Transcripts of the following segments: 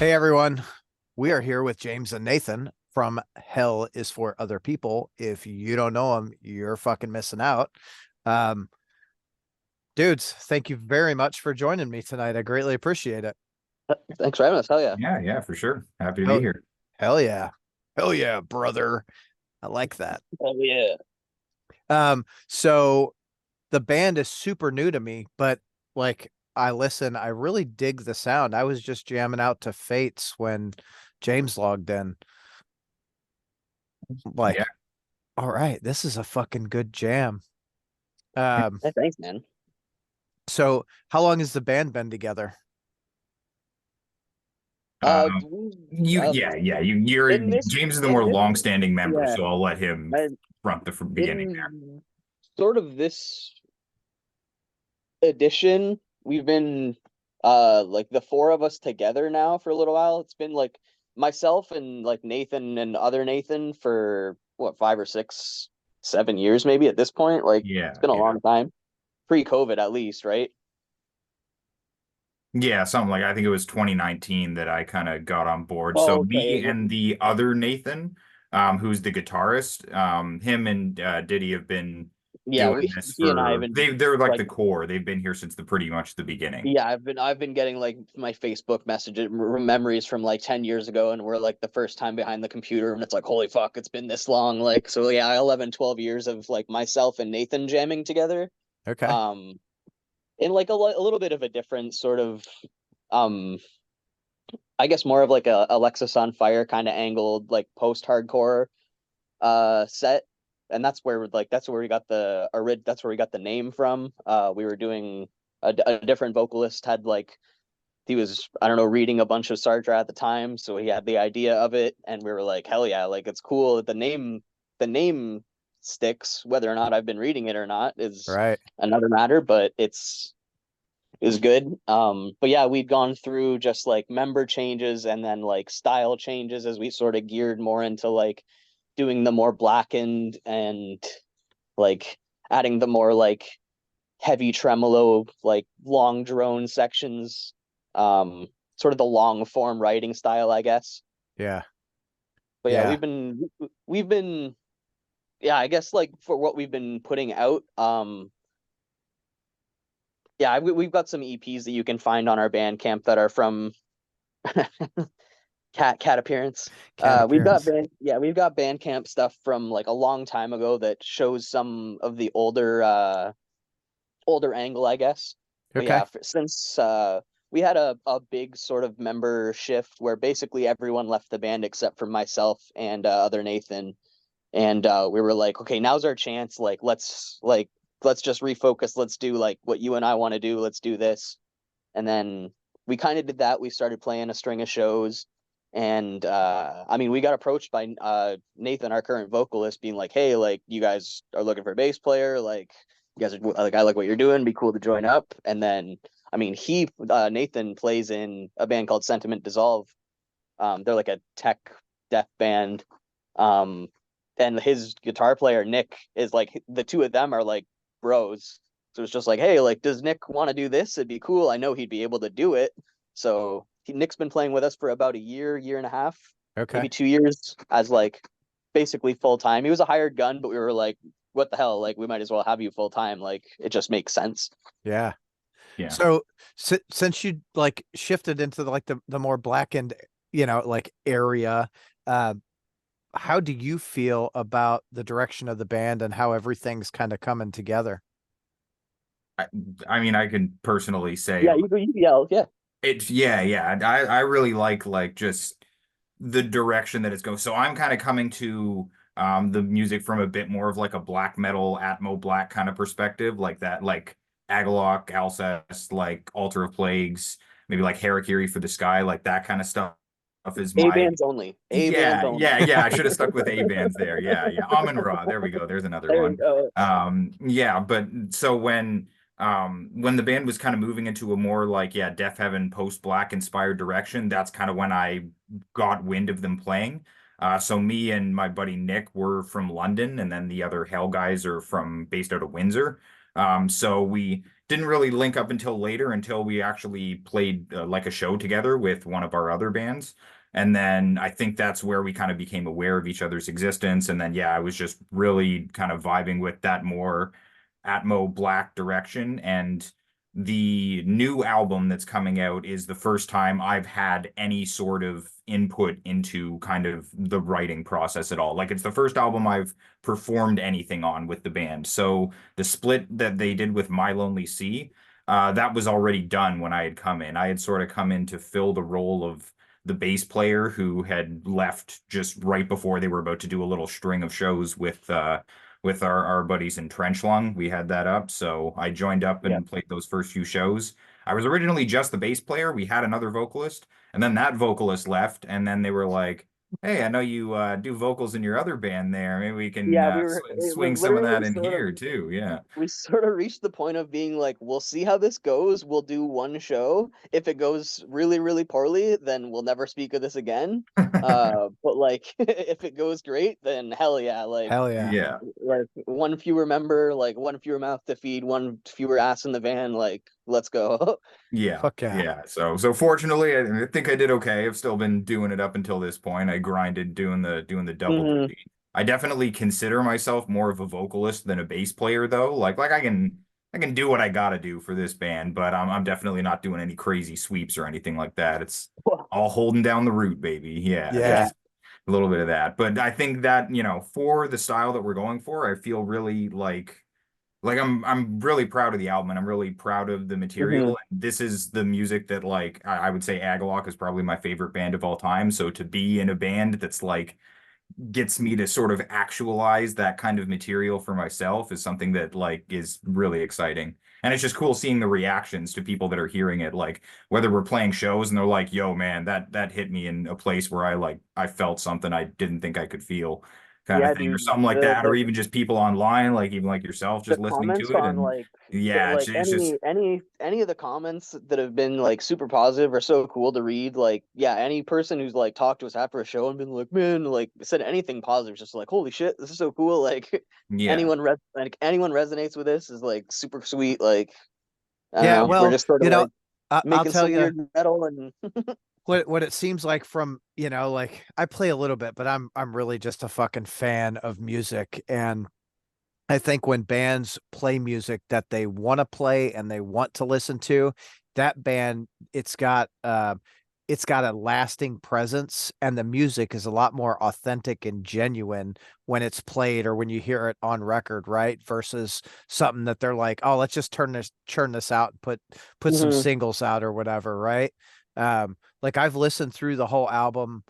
Hey everyone, we are here with James and Nathan from Hell is for Other People. If you don't know them, you're fucking missing out. Um, Dudes, thank you very much for joining me tonight. I greatly appreciate it. Thanks for having us. Hell yeah. Yeah, for sure. Happy to be Hell, here. hell yeah. Hell yeah, brother. I like that. Hell yeah. So the band is super new to me, but like I really dig the sound. I was just jamming out to Fates when James logged in. Yeah. Like, all right, this is a fucking good jam. Um, Hey, thanks, man. so how long has the band been together? Um, We, you, uh, yeah, yeah. You're in this, James is the in more this, long-standing member, yeah, so I'll let him and front the beginning there. in sort of this edition, we've been, like the four of us together now for a little while. It's been like myself and like Nathan and other Nathan for what, 5 or 6, 7 years maybe at this point. Like it's Yeah, been a yeah, long time, pre-COVID at least, right? yeah. Something like I think it was 2019 that I kind of got on board. So Oh, okay. me and the other Nathan, who's the guitarist, him and Diddy have been Yeah, doing we this he and I have for been they're like like the core. They've been here since the pretty much the beginning. yeah, I've been getting like my Facebook messages memories from like 10 years ago, and we're like the first time behind the computer, and it's like holy fuck, it's been this long. Like so yeah, 11, 12 years of like myself and Nathan jamming together. Okay. Um in like a little bit of a different sort of um I guess more of like a Alexis on Fire kind of angled like post-hardcore set. And that's where we got that's where we got the name from. We were doing a different vocalist had like he was I don't know reading a bunch of Sartre at the time, so he had the idea of it, and we were like, hell yeah, like it's cool that the name sticks. Whether or not I've been reading it or not is Right. another matter, but it's good. But yeah, we'd gone through just like member changes and then like style changes as we sort of geared more into like doing the more blackened and like adding the more like heavy tremolo, like long drone sections, sort of the long form writing style, I guess. Yeah. But yeah, Yeah. we've been yeah, I guess like for what we've been putting out, yeah, we've got some EPs that you can find on our Bandcamp that are from cat appearance. Cat appearance. We've got Bandcamp stuff from like a long time ago that shows some of the older angle, I guess. But Okay. yeah, since we had a big sort of member shift where basically everyone left the band except for myself and other Nathan, and we were like, okay, now's our chance. Let's just refocus. Let's do like what you and I want to do. Let's do this, and then we kind of did that. We started playing a string of shows. And I mean, we got approached by Nathan, our current vocalist, being like, "Hey, like, you guys are looking for a bass player. Like, you guys are like, I like what you're doing. Be cool to join up." And then, I mean, Nathan plays in a band called Sentiment Dissolve. They're like a tech death band. Um, and his guitar player Nick is like the two of them are like bros. So it's just like, hey, like, does Nick want to do this? It'd be cool. I know he'd be able to do it. So Nick's been playing with us for about a year, year and a half, maybe Okay. 2 years as like basically full time. He was a hired gun, but we were like, what the hell? Like, we might as well have you full time. Like, it just makes sense. Yeah. Yeah. So since you like shifted into like the more blackened, like area, uh, how do you feel about the direction of the band and how everything's kind of coming together? I, I mean, I can personally say Yeah, you yell. Yeah. it's yeah. I really like just the direction that it's going. So I'm kind of coming to the music from a bit more of like a black metal, Atmo black kind of perspective, like that, like Agalloch, Alcest, like Altar of Plagues, maybe like Harakiri for the Sky, like that kind of stuff is A my bands only. A bands yeah, only. yeah, yeah. I should have stuck with A bands there. Yeah, yeah. Amun Ra. There we go. There's another There you one. go. Yeah, but so when the band was kind of moving into a more like yeah, Death Heaven post black inspired direction, that's kind of when I got wind of them playing. So me and my buddy Nick were from London, and then the other Hell guys are from based out of Windsor. So we didn't really link up until later, until we actually played like a show together with one of our other bands. And then I think that's where we kind of became aware of each other's existence. And then, yeah, I was just really kind of vibing with that more Atmo Black direction. And the new album that's coming out is the first time I've had any sort of input into kind of the writing process at all. Like it's the first album I've performed anything on with the band. So the split that they did with My Lonely Sea, that was already done when I had come in. I had sort of come in to fill the role of the bass player who had left just right before they were about to do a little string of shows with our buddies in Trench Lung. We had that up, so I joined up Yeah. and played those first few shows. I was originally just the bass player. We had another vocalist, and then that vocalist left, and then they were like, "Hey, I know you do vocals in your other band there. Maybe we can Yeah, we were, it swing was some of that literally in sort of, here too." Yeah. we sort of reached the point of being like, we'll see how this goes. We'll do one show. If it goes really, really poorly, then we'll never speak of this again. But like, if it goes great, then hell yeah, Hell yeah. Yeah. like one fewer member, like one fewer mouth to feed, one fewer ass in the van. Like, let's go. Yeah, Fuck yeah. yeah. So fortunately, I think I did okay. I've still been doing it up until this point. I grinded doing the double Hmm. duty. I definitely consider myself more of a vocalist than a bass player though. Like I can do what I gotta do for this band, but I'm definitely not doing any crazy sweeps or anything like that. It's all holding down the root, baby. Yeah, Yeah. just a little bit of that. But I think that, for the style that we're going for, I feel really like I'm really proud of the album and I'm really proud of the Hmm. material. And this is the music that like I would say Agalloch is probably my favorite band of all time. So to be in a band that's like gets me to sort of actualize that kind of material for myself is something that like is really exciting. And it's just cool seeing the reactions to people that are hearing it, like whether we're playing shows and they're like, "Yo, man, that hit me in a place where I felt something I didn't think I could feel," kind of Yeah, thing, or dude. something like The that, or the even just people online, like even like yourself, the just listening comments to it, on and like yeah, it's just any of the comments that have been like super positive are so cool to read. Like, yeah, any person who's like talked to us after a show and been like, man, like said anything positive, just like, holy shit, this is so cool. Like, yeah, anyone resonates with this is like super sweet. Like, I don't Yeah. know, we're yeah, Well, just sort of like I'll making tell some you weird metal and what it seems like from, like I play a little bit, but I'm really just a fucking fan of music. And I think when bands play music that they want to play and they want to listen to, that band, it's got a lasting presence, and the music is a lot more authentic and genuine when it's played or when you hear it on record, right? Versus something that they're like, oh, let's just churn this out and put some Mhm, singles out or whatever, right? Like I've listened through the whole album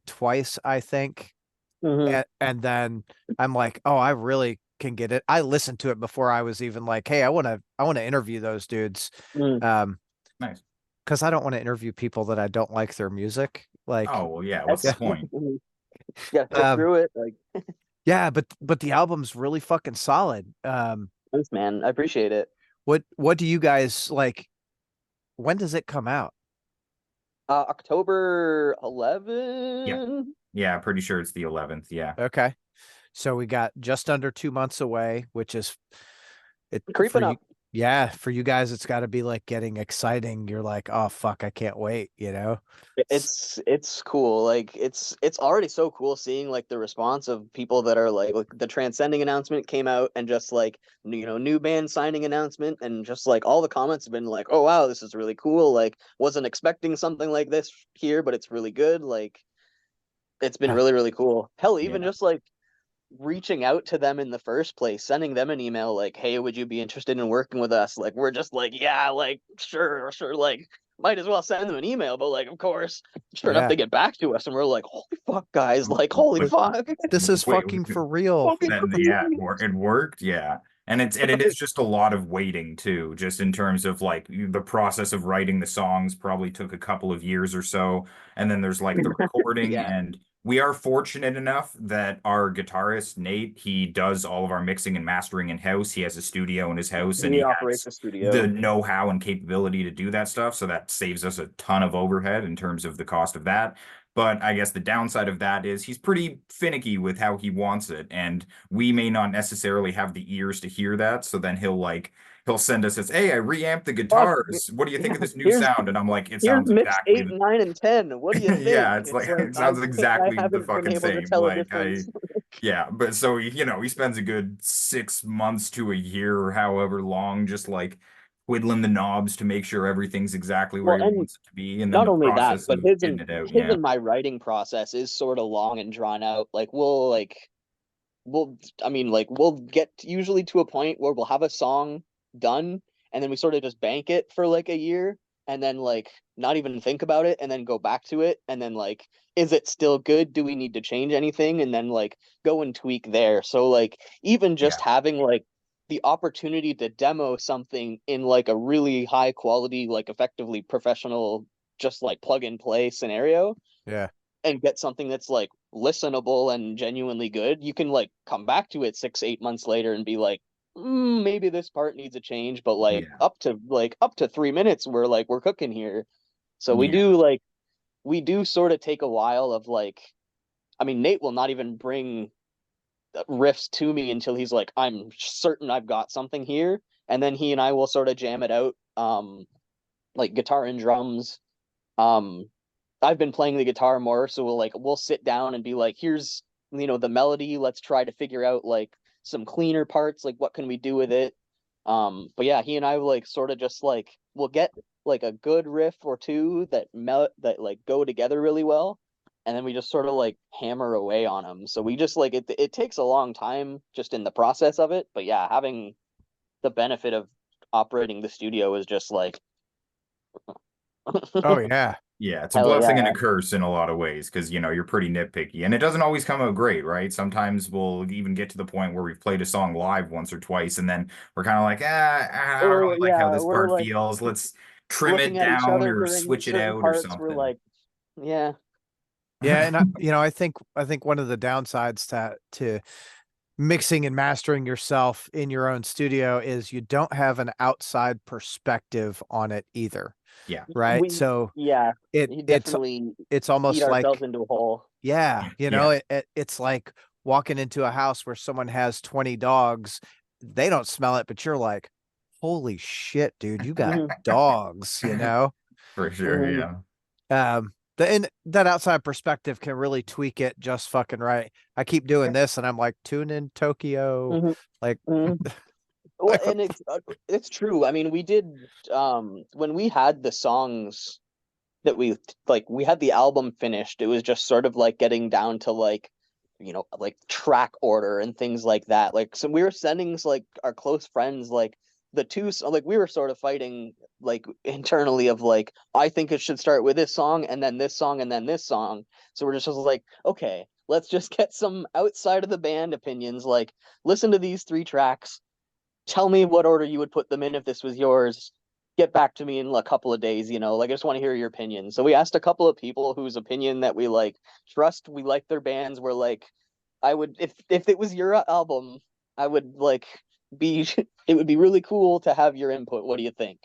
twice, I think, mhm, and then I'm like, oh, I really can get it. I listened to it before I was even like, hey, I want to interview those dudes. mhm. Um, nice. because I don't want to interview people that I don't like their music. Like, Oh well, yeah. What's the yeah, That's point? you gotta pick um, through it. Like, yeah, but the album's really fucking solid. thanks, man. I appreciate it. What do you guys like? When does it come out? October Yeah, 11. yeah. Pretty sure it's the 11th. Yeah. Okay, so we got just under 2 months away, which is it for Creeping you. up. Yeah, for you guys, it's got to be like getting exciting. You're like, oh fuck, I can't wait. It's- It's cool. Like it's already so cool seeing like the response of people that are like the transcending announcement came out and just like new band signing announcement and just like all the comments have been like, oh wow, this is really cool. Like wasn't expecting something like this here, but it's really good. Like it's been uh, really, really cool. Hell, even Yeah. just like reaching out to them in the first place, sending them an email like, "Hey, would you be interested in working with us?" Like, we're just like, "Yeah, like, sure, sure." Like, might as well send them an email, but like, of course, sure enough, yeah, they get back to us, and we're like, "Holy fuck, guys! W- Like, holy w- fuck, this is Wait, fucking for real. fucking then yeah, crazy!" it worked. Yeah. And it is just a lot of waiting too, just in terms of like the process of writing the songs probably took a couple of years or so. And then there's like the recording, Yeah, and we are fortunate enough that our guitarist, Nate, he does all of our mixing and mastering in house. He has a studio in his house and he he operates has a the studio. know-how and capability to do that stuff. So that saves us a ton of overhead in terms of the cost of that. But I guess the downside of that is he's pretty finicky with how he wants it, and we may not necessarily have the ears to hear that. So then he'll send us as, "Hey, I reamped the Fuck. guitars. What do you think Yeah, of this new here's sound?" And I'm like, "It here's sounds mix exactly 8, the 9, and 10. What do you think? yeah, it's It's like like it sounds I exactly the haven't been fucking able to same. tell a Like difference. yeah, but so he spends a good 6 months to a year or however long just like twiddling the knobs to make sure everything's exactly where Well, he and wants it to be, and then not the only that, process but of getting it out. his Yeah, and my writing process is sort of long and drawn out. We'll I mean we'll get usually to a point where we'll have a song done, and then we sort of just bank it for like a year, and then like not even think about it, and then go back to it, and then like, is it still good? Do we need to change anything? And then like go and tweak there. So like even just yeah, having like the opportunity to demo something in like a really high quality, like effectively professional, just like plug and play scenario, Yeah. and get something that's like listenable and genuinely good, you can like come back to it 6, 8 months later and be like, maybe this part needs a change, but like yeah, up to 3 minutes, we're cooking here. So yeah, we do sort of take a while of like, I mean, Nate will not even bring riffs to me until he's like, I'm certain I've got something here. And then he and I will sort of jam it out, like guitar and drums. Um, I've been playing the guitar more, so we'll sit down and be like, here's the melody. Let's try to figure out like some cleaner parts, like what can we do with it. But yeah, he and I like sort of just like we'll get like a good riff or two that like go together really well, and then we just sort of like hammer away on them. So we just like it takes a long time just in the process of it. But yeah, having the benefit of operating the studio is just like Oh yeah. yeah. It's a hell blessing and a yeah. curse in a lot of ways because you're pretty nitpicky, and it doesn't always come out great, right? Sometimes we'll even get to the point where we've played a song live once or twice, and then we're kind of like, I don't Or really like how yeah, this we're part like feels. Let's trim looking it at each down other or during switch it certain out or parts. We're something. like, yeah. Yeah, and I think one of the downsides to mixing and mastering yourself in your own studio is you don't have an outside perspective on it either, Yeah. right? We So yeah, it you it's definitely it's eat almost ourselves like, into a hole. yeah, Yeah. it's like walking into a house where someone has 20 dogs. They don't smell it, but you're like, holy shit, dude, you got Mhm, dogs. For sure. mhm, Yeah. And that outside perspective can really tweak it just fucking right. I keep doing this and I'm like, tune in Tokyo. mhm, Like, mhm. Well, like what and it's true. I mean, we did when we had the songs that we had the album finished. It was just sort of like getting down to like like track order and things like that. Like, so we were sending like our close friends like like we were sort of fighting like internally of like, I think it should start with this song and then this song and then this song. So we're just like, okay, let's just get some outside of the band opinions, like listen to these 3 tracks, tell me what order you would put them in if this was yours. Get back to me in a couple of days, like I just want to hear your opinion. So we asked a couple of people whose opinion that we like trust, we like their bands. We're like, I would, if it was your album, I would like be it would be really cool to have your input. What do you think?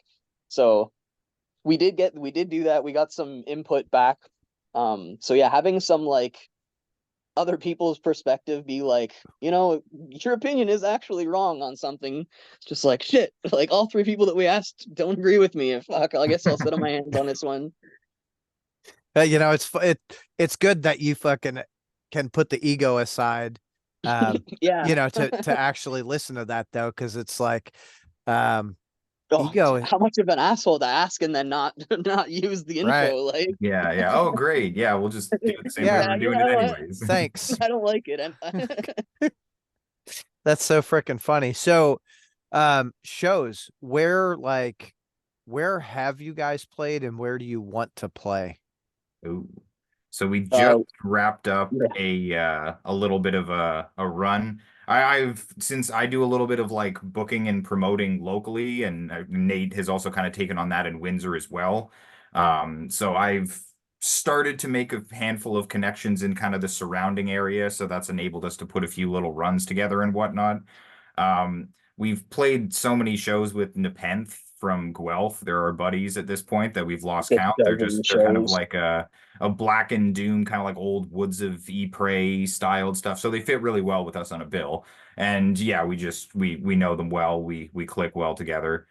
So we did do that. We got some input back. So yeah, having some like other people's perspective be like, your opinion is actually wrong on something. It's just like shit. Like all 3 people that we asked don't agree with me. Fuck, I guess I'll sit on my hands on this one. it's good that you fucking can put the ego aside, Yeah. to actually listen to that though, because it's like, um, Oh, ego, how much of an asshole to ask and then not not use the right? info. Like, Yeah. Yeah. Oh, great. Yeah. We'll just do it the same way Yeah, yeah, we're doing it anyways. thanks. I don't like it. And That's so freaking funny. So, shows where have you guys played and where do you want to play? Ooh. So we just uh, wrapped up yeah. a little bit of a run. I've since I do a little bit of like booking and promoting locally, and Nate has also kind of taken on that in Windsor as well. So I've started to make a handful of connections in kind of the surrounding area, so that's enabled us to put a few little runs together and whatnot. Um, we've played so many shows with Nepenthe from Guelph. They're our buddies at this point that we've lost Just count. dozen They're kind of shows. like a Black and Doom, kind of like old Woods of Ypres styled stuff. So they fit really well with us on a bill. And yeah, we know them well. We click well together.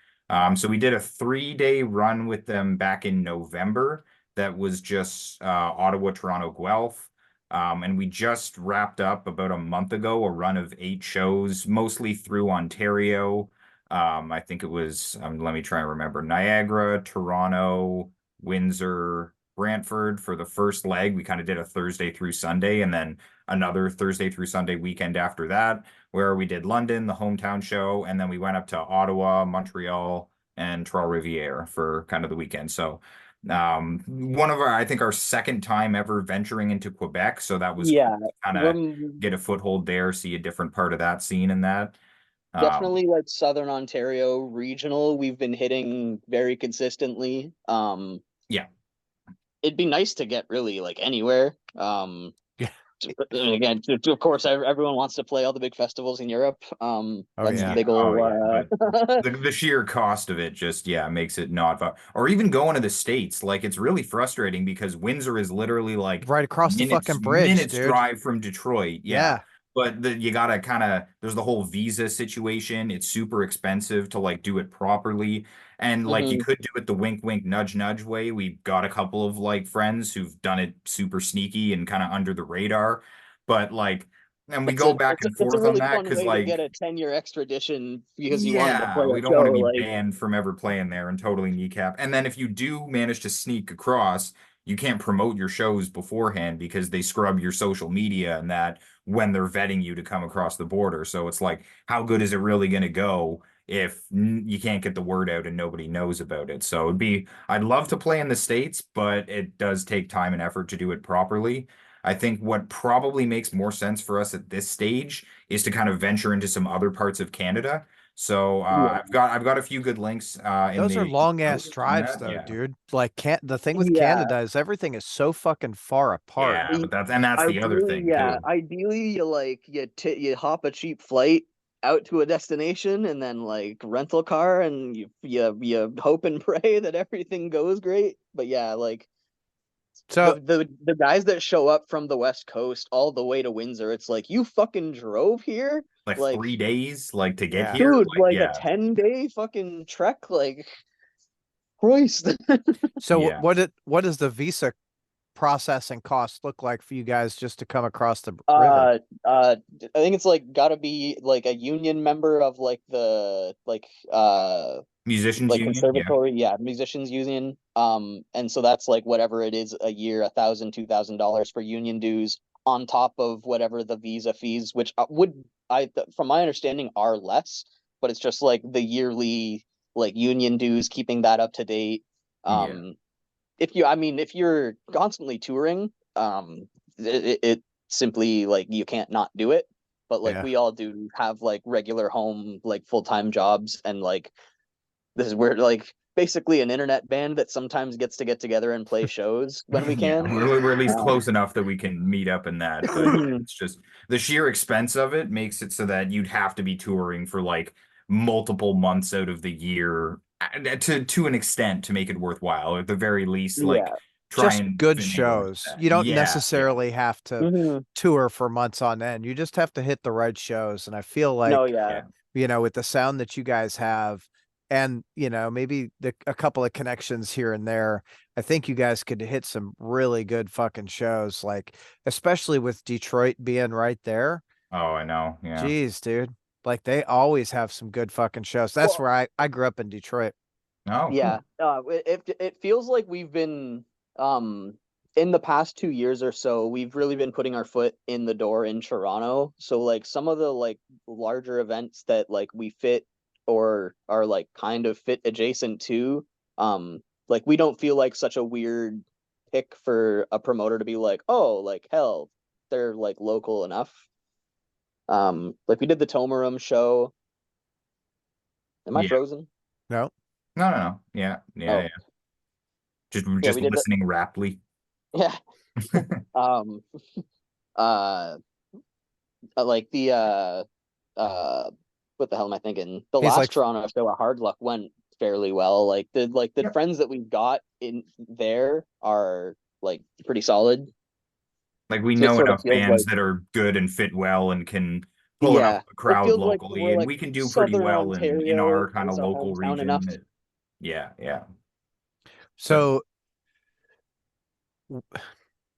So we did a 3-day run with them back in November. That was just Ottawa, Toronto, Guelph. And we just wrapped up about a month ago a run of 8 shows, mostly through Ontario. I think it was, let me try and remember, Niagara, Toronto, Windsor, Brantford for the first leg. We kind of did a Thursday through Sunday, and then another Thursday through Sunday weekend after that, where we did London, the hometown show, and then we went up to Ottawa, Montreal, and Trois-Rivières for kind of the weekend. So one of our, I think our second time ever venturing into Quebec, so that was cool Yeah, to kind of we're get a foothold there, see a different part of that scene and that. Um, definitely like Southern Ontario regional. We've been hitting very consistently. yeah, It'd be nice to get really like anywhere. Yeah. Again, of course, everyone wants to play all the big festivals in Europe. Oh That's the yeah. big oh old. yeah, but the sheer cost of it just makes it not or even going to the States, like it's really frustrating because Windsor is literally like Right across the fucking bridge, minutes dude. drive from Detroit. Yeah. Yeah. But you gotta kind of, there's the whole visa situation. It's super expensive to like do it properly. And like you Mhm. could do it the wink wink nudge nudge way. We've got a couple of like friends who've done it super sneaky and kind of under the radar. But like, and we go back and It's a forth on really that fun because way to like get a 10-year extradition because you wanted to play yeah, we a don't show. want to be Like, banned from ever playing there and totally kneecap. And then if you do manage to sneak across, you can't promote your shows beforehand because they scrub your social media and that when they're vetting you to come across the border. So it's like, how good is it really going to go if you can't get the word out and nobody knows about it? So I'd love to play in the States, but it does take time and effort to do it properly. I think what probably makes more sense for us at this stage is to kind of venture into some other parts of Canada. So yeah, I've got a few good links in Those are the long ass notes on drives that. though, Yeah. dude. Like can't the thing with yeah. Canada is everything is so fucking far apart. Yeah, but that's the other thing too. Ideally, you hop a cheap flight out to a destination and then like rental car and you hope and pray that everything goes great. But yeah, like So the guys that show up from the West Coast all the way to Windsor, it's like you fucking drove here, Like like 3 days, like to get yeah. here. dude, Like, like a yeah, 10-day fucking trek, like Christ. So yeah. what does the visa processing cost look like for you guys just to come across the river? Uh, I think it's like gotta be like a union member of like the Musicians like Union. Yeah, conservatory, yeah, musicians union. And so that's like whatever it is a year, $1,000, $2,000 for union dues on top of whatever the visa fees, which from my understanding, are less, but it's just like the yearly like union dues, keeping that up to date. yeah, Um, if you're constantly touring, it simply like you can't not do it. But like Yeah. we all do have like regular home, like full-time jobs, and like this is where like basically an internet band that sometimes gets to get together and play shows when we yeah. can. We're at least Um, close enough that we can meet up in that. But yeah, mhm. it's just the sheer expense of it makes it so that you'd have to be touring for like multiple months out of the year to an extent to make it worthwhile. At the very least, like Yeah. try Just and good finagle it. shows. You don't Yeah, yeah. necessarily have to Mhm. tour for months on end. You just have to hit the right shows. And I feel No, like, yeah. Yeah. with the sound that you guys have and, maybe a couple of connections here and there, I think you guys could hit some really good fucking shows, like especially with Detroit being right there. Oh, I know. Yeah. Geez, dude. Like they always have some good fucking shows. That's Well, where I grew up in Detroit. Oh, yeah. cool. It feels like we've been in the past 2 years or so, we've really been putting our foot in the door in Toronto. So like some of the like larger events that like we fit or are like kind of fit adjacent to, like we don't feel like such a weird pick for a promoter to be like, oh, like hell, they're like local enough. Like we did the Tomarum show. Am I Yeah. frozen? No. No, no, no. Yeah, yeah, Oh, yeah. Just yeah, just we did the listening raptly. yeah. Um, uh, like the what the hell am I thinking? The He's last like, Toronto show at Hard Luck went fairly well. Like the Yep. friends that we've got in there are like pretty solid. Like we So it know sort of enough feels bands like, that are good and fit well and can pull enough yeah, of a it crowd feels like locally, we're and like we can do pretty Southern well in our Ontario kind of is a local hometown enough. region. Yeah, yeah. So so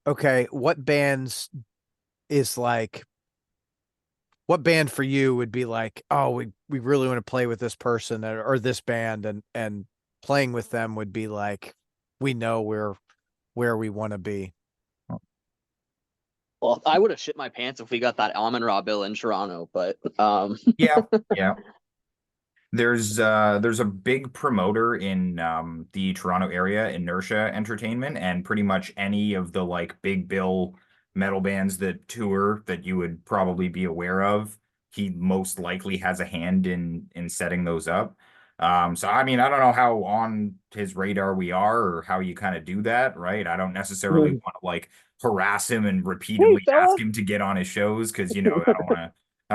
okay, what bands is like what band for you would be like, oh, we really want to play with this person or this band, and playing with them would be like, we know we're where we want to be. Well, I would have shit my pants if we got that Amon Ra bill in Toronto, but yeah, yeah. There's a big promoter in the Toronto area, Inertia Entertainment, and pretty much any of the like big bill metal bands that tour that you would probably be aware of, he most likely has a hand in setting those up. So I mean, I don't know how on his radar we are or how you kind of do that, right? I don't necessarily want to like harass him and hey repeatedly fella. ask him to get on his shows because I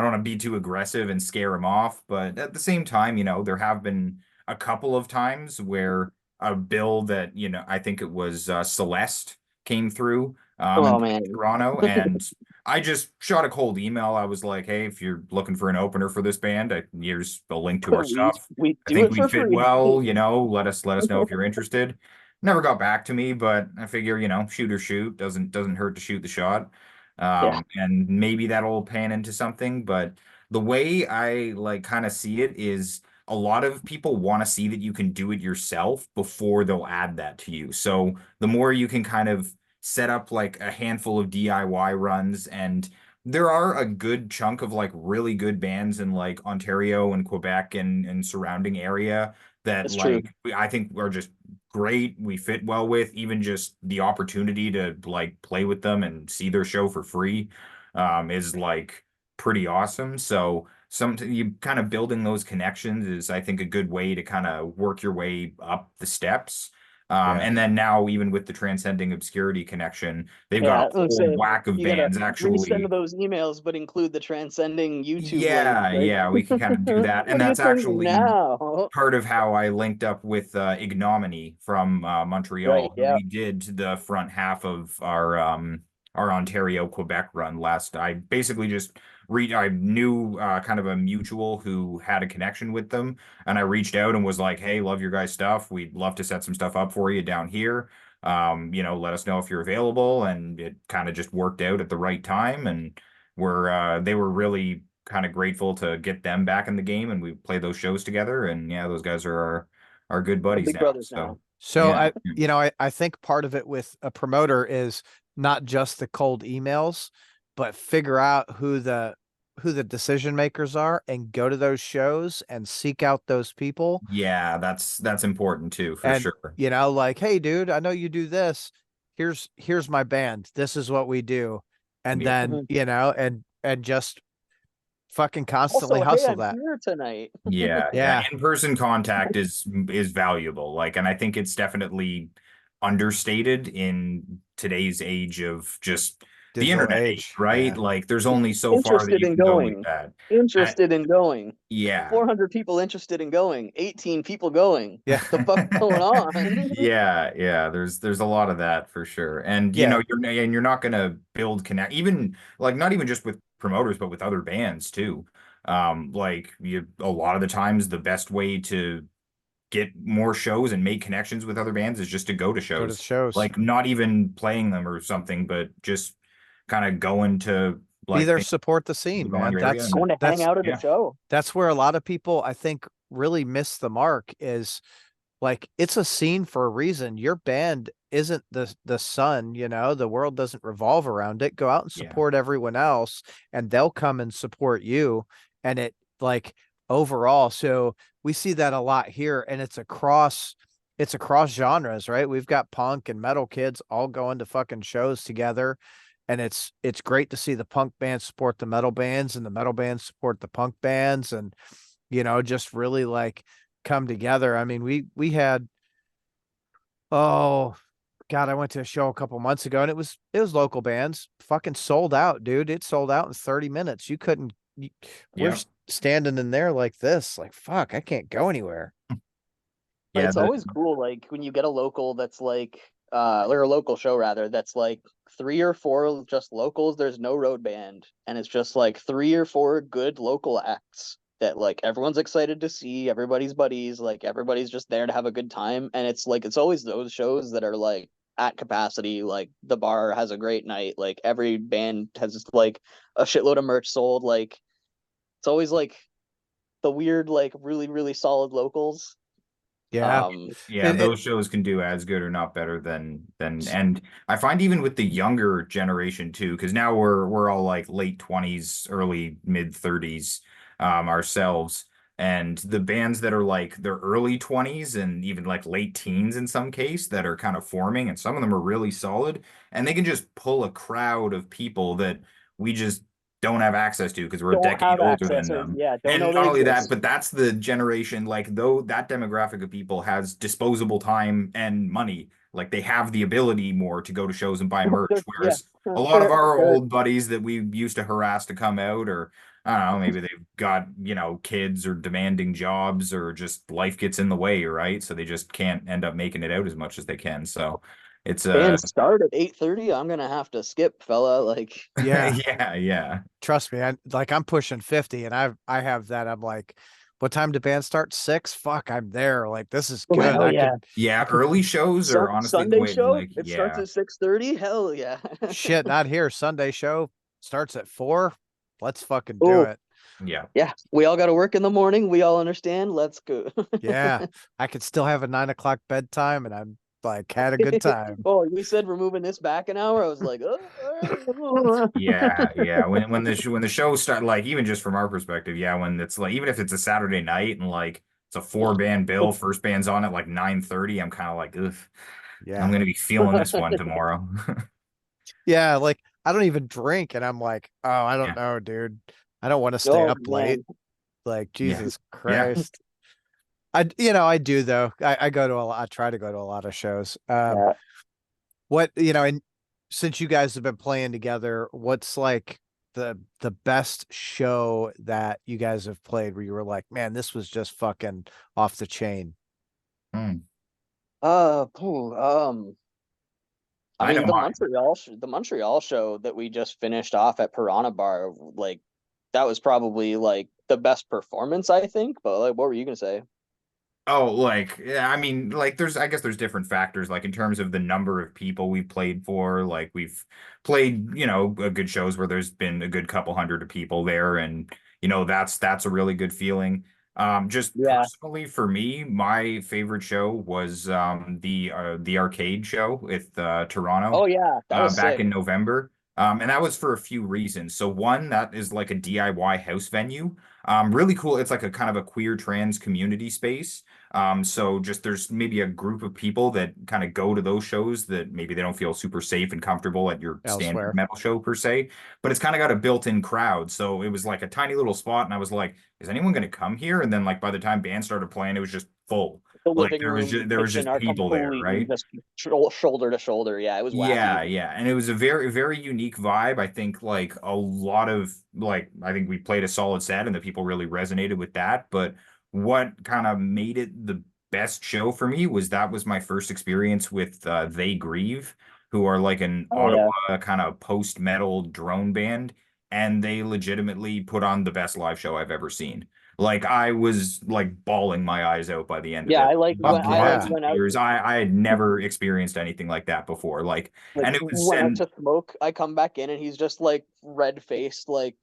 don't want to be too aggressive and scare him off, but at the same time, there have been a couple of times where a bill that, I think it was Celeste came through and Oh played in man. Toronto, and I just shot a cold email. I was like, hey, if you're looking for an opener for this band, here's a link to our we stuff. we I do think it we'd for fit free. well, let us know if you're interested. Never got back to me, but I figure, shoot or shoot doesn't hurt to shoot the shot. Yeah, And maybe that'll pan into something. But the way I like kind of see it is a lot of people want to see that you can do it yourself before they'll add that to you. So the more you can kind of set up like a handful of DIY runs, and there are a good chunk of like really good bands in like Ontario and Quebec and surrounding area that it's true. like I think are just great. We fit well with even just the opportunity to like play with them and see their show for free is like pretty awesome. So you kind of building those connections is I think a good way to kind of work your way up the steps. Yeah. And then now even with the Transcending Obscurity connection, they've got Yeah, a whole so whack of you gotta bands resend actually. those emails, but include the transcending YouTube link, Yeah, right? yeah, we can kind of do that. And What do you that's think actually now? part of how I linked up with Ignominy from Right, Montreal, who yeah. we did the front half of our Ontario Quebec run last. I basically just I knew kind of a mutual who had a connection with them, and I reached out and was like, "Hey, love your guys' stuff. We'd love to set some stuff up for you down here. Let us know if you're available." And it kind of just worked out at the right time, and they were really kind of grateful to get them back in the game, and we played those shows together, and yeah, those guys are our good We're buddies big now. brothers now. So So yeah, I think part of it with a promoter is not just the cold emails, but figure out who the decision makers are and go to those shows and seek out those people. yeah, that's important too, for And sure. like, hey dude, I know you do this. Here's my band. This is what we do. And Yeah. then, Mhm. and just fucking constantly Also, hey, hustle I'm that. here tonight. Yeah, yeah. Yeah. In-person contact is valuable. Like, and I think it's definitely understated in today's age of just the Digital internet age, age. right? Yeah. Like, there's only so far that Interested you in can go with going. that. I, Interested in going. yeah. 400 people interested in going. 18 people going. Yeah. The fuck's going on? Yeah, yeah, there's a lot of that for sure. And Yeah. you're not gonna build connect even like not even just with promoters, but with other bands too. Like a lot of the times the best way to get more shows and make connections with other bands is just to go to Go to the shows. shows. Like not even playing them or something, but just kind of going to Be like there, things support the scene, around man. your area Going and to hang out at a yeah. show. That's where a lot of people I think really miss the mark is like it's a scene for a reason. Your band isn't the sun, the world doesn't revolve around it. Go out and Yeah. support everyone else and they'll come and support you. And it like overall, so we see that a lot here and it's across genres, right? We've got punk and metal kids all going to fucking shows together. And it's great to see the punk bands support the metal bands and the metal bands support the punk bands and just really like come together. I mean, we had oh God, I went to a show a couple months ago and it was local bands fucking sold out, dude. It sold out in 30 minutes. we're Yeah. standing in there like this, like fuck, I can't go anywhere. Yeah, It's always cool, like when you get a local that's like, or a local show rather, that's like three or four just locals. There's no road band, and it's just like three or four good local acts that like everyone's excited to see. Everybody's buddies, like everybody's just there to have a good time, and it's like it's always those shows that are like at capacity. Like the bar has a great night. Like every band has like a shitload of merch sold. Like it's always like the weird, like really solid locals. Yeah. Um, yeah, And those shows can do as good or not better than and I find even with the younger generation too, because now we're all like late 20s, early mid 30s ourselves. And the bands that are like their early 20s and even like late teens in some case that are kind of forming, and some of them are really solid, and they can just pull a crowd of people that we just don't have access to because we're a don't decade have older access than or them. yeah, don't And know they not only that, exist. but that's the generation, like, though that demographic of people has disposable time and money, like they have the ability more to go to shows and buy merch. Yeah. Whereas a lot of our old buddies that we used to harass to come out, or I don't know, maybe they've got, kids or demanding jobs or just life gets in the way, right? So they just can't end up making it out as much as they can. So it's Band start at 8:30. I'm gonna have to skip, fella. Like yeah, yeah, yeah. trust me, I'm pushing 50 and I have that. I'm like, what time do bands start? 6? Fuck, I'm there. Like this is oh good. hell I yeah. could Yeah, early shows are honestly the Sunday way, show, like, it starts yeah. at 6:30. Hell yeah. shit, not here. Sunday show starts at 4. Let's fucking do Oh it. Yeah. yeah. We all gotta work in the morning. We all understand. Let's go. Yeah. I could still have a 9 o'clock bedtime and I'm like had a good time. Oh, we said we're moving this back an hour. I was like, oh, all Yeah, yeah. right. When the show start, like, even just from our perspective, yeah, when it's like, even if it's a Saturday night and like it's a four band bill, first band's on at like 9:30, I'm kind of like, ugh, I'm Yeah. gonna be feeling this one tomorrow. Yeah, like I don't even drink and I'm like, oh, I don't Yeah, know, dude. I don't want to stay Oh up late. man. Like yeah, Jesus yeah. Christ. I do though. I go to a lot, I try to go to a lot of shows. Yeah. And since you guys have been playing together, what's like the best show that you guys have played where you were like, man, this was just fucking off the chain? Hmm. Phew, I I know mean, mine. The Montreal show that we just finished off at Piranha Bar, like that was probably like the best performance, I think. But like, what were you gonna say? Oh, like, yeah, I mean, like, I guess there's different factors, like in terms of the number of people we've played for. Like, we've played, a good shows where there's been a good couple hundred of people there, and that's a really good feeling. Just Yeah. personally for me, my favorite show was the arcade show with Toronto Oh yeah, that was back sick. in November. And that was for a few reasons. So one, that is like a DIY house venue. Really cool. It's like a kind of a queer trans community space. So just there's maybe a group of people that kind of go to those shows that maybe they don't feel super safe and comfortable at your standard Elsewhere. metal show per se, but it's kind of got a built-in crowd. So it was like a tiny little spot, and I was like, is anyone going to come here? And then like by the time bands started playing, it was just full. The Like living room, there was kitchen just are people there, completely right? just shoulder to shoulder. Yeah, it was wacky. Yeah, yeah. And it was a very, very unique vibe. I think like a lot of like I think we played a solid set and the people really resonated with that. But what kind of made it the best show for me was that was my first experience with They Grieve, who are like an Oh yeah. Ottawa kind of post-metal drone band, and they legitimately put on the best live show I've ever seen. Like I was like bawling my eyes out by the end of Yeah, it. Fuck I like yeah. Bars and went out tears. I had never experienced anything like that before. Like, like and it was, went out and to smoke. I come back in and he's just like red faced, like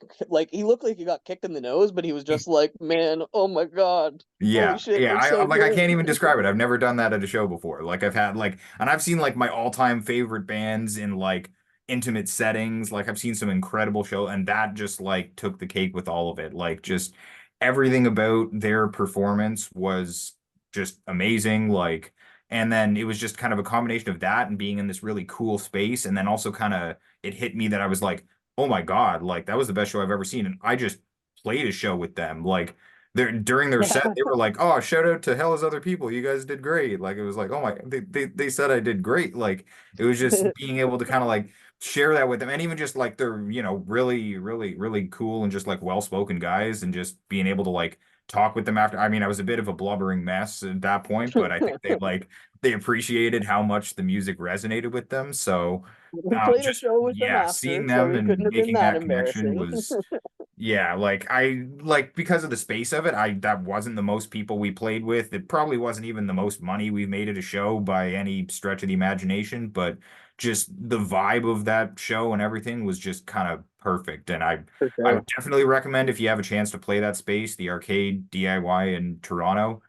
he looked like he got kicked in the nose, but he was just like, man, oh my God. Holy yeah, shit, yeah. they're I so like I can't good. even describe it. I've never done that at a show before. Like I've had like, and I've seen like my all-time favorite bands in like intimate settings. Like I've seen some incredible show, and that just like took the cake with all of it. Like just everything about their performance was just amazing. Like, and then it was just kind of a combination of that and being in this really cool space, and then also kind of it hit me that I was like, oh my God, like that was the best show I've ever seen, and I just played a show with them. Like during their Yeah. set, they were like, "Oh, shout out to Hell is Other People. You guys did great." Like it was like, "Oh my," they said I did great. Like it was just being able to kind of like share that with them, and even just like they're really really cool and just like well spoken guys, and just being able to like talk with them after. I mean, I was a bit of a blubbering mess at that point, but I think they appreciated how much the music resonated with them. So We played a just show with them yeah, after, seeing so them we couldn't and have been making that that connection embarrassing. was yeah, like I like because of the space of it, I that wasn't the most people we played with. It probably wasn't even the most money we've made at a show by any stretch of the imagination, but just the vibe of that show and everything was just kind of perfect. And For I sure. would definitely recommend if you have a chance to play that space, the arcade DIY in Toronto,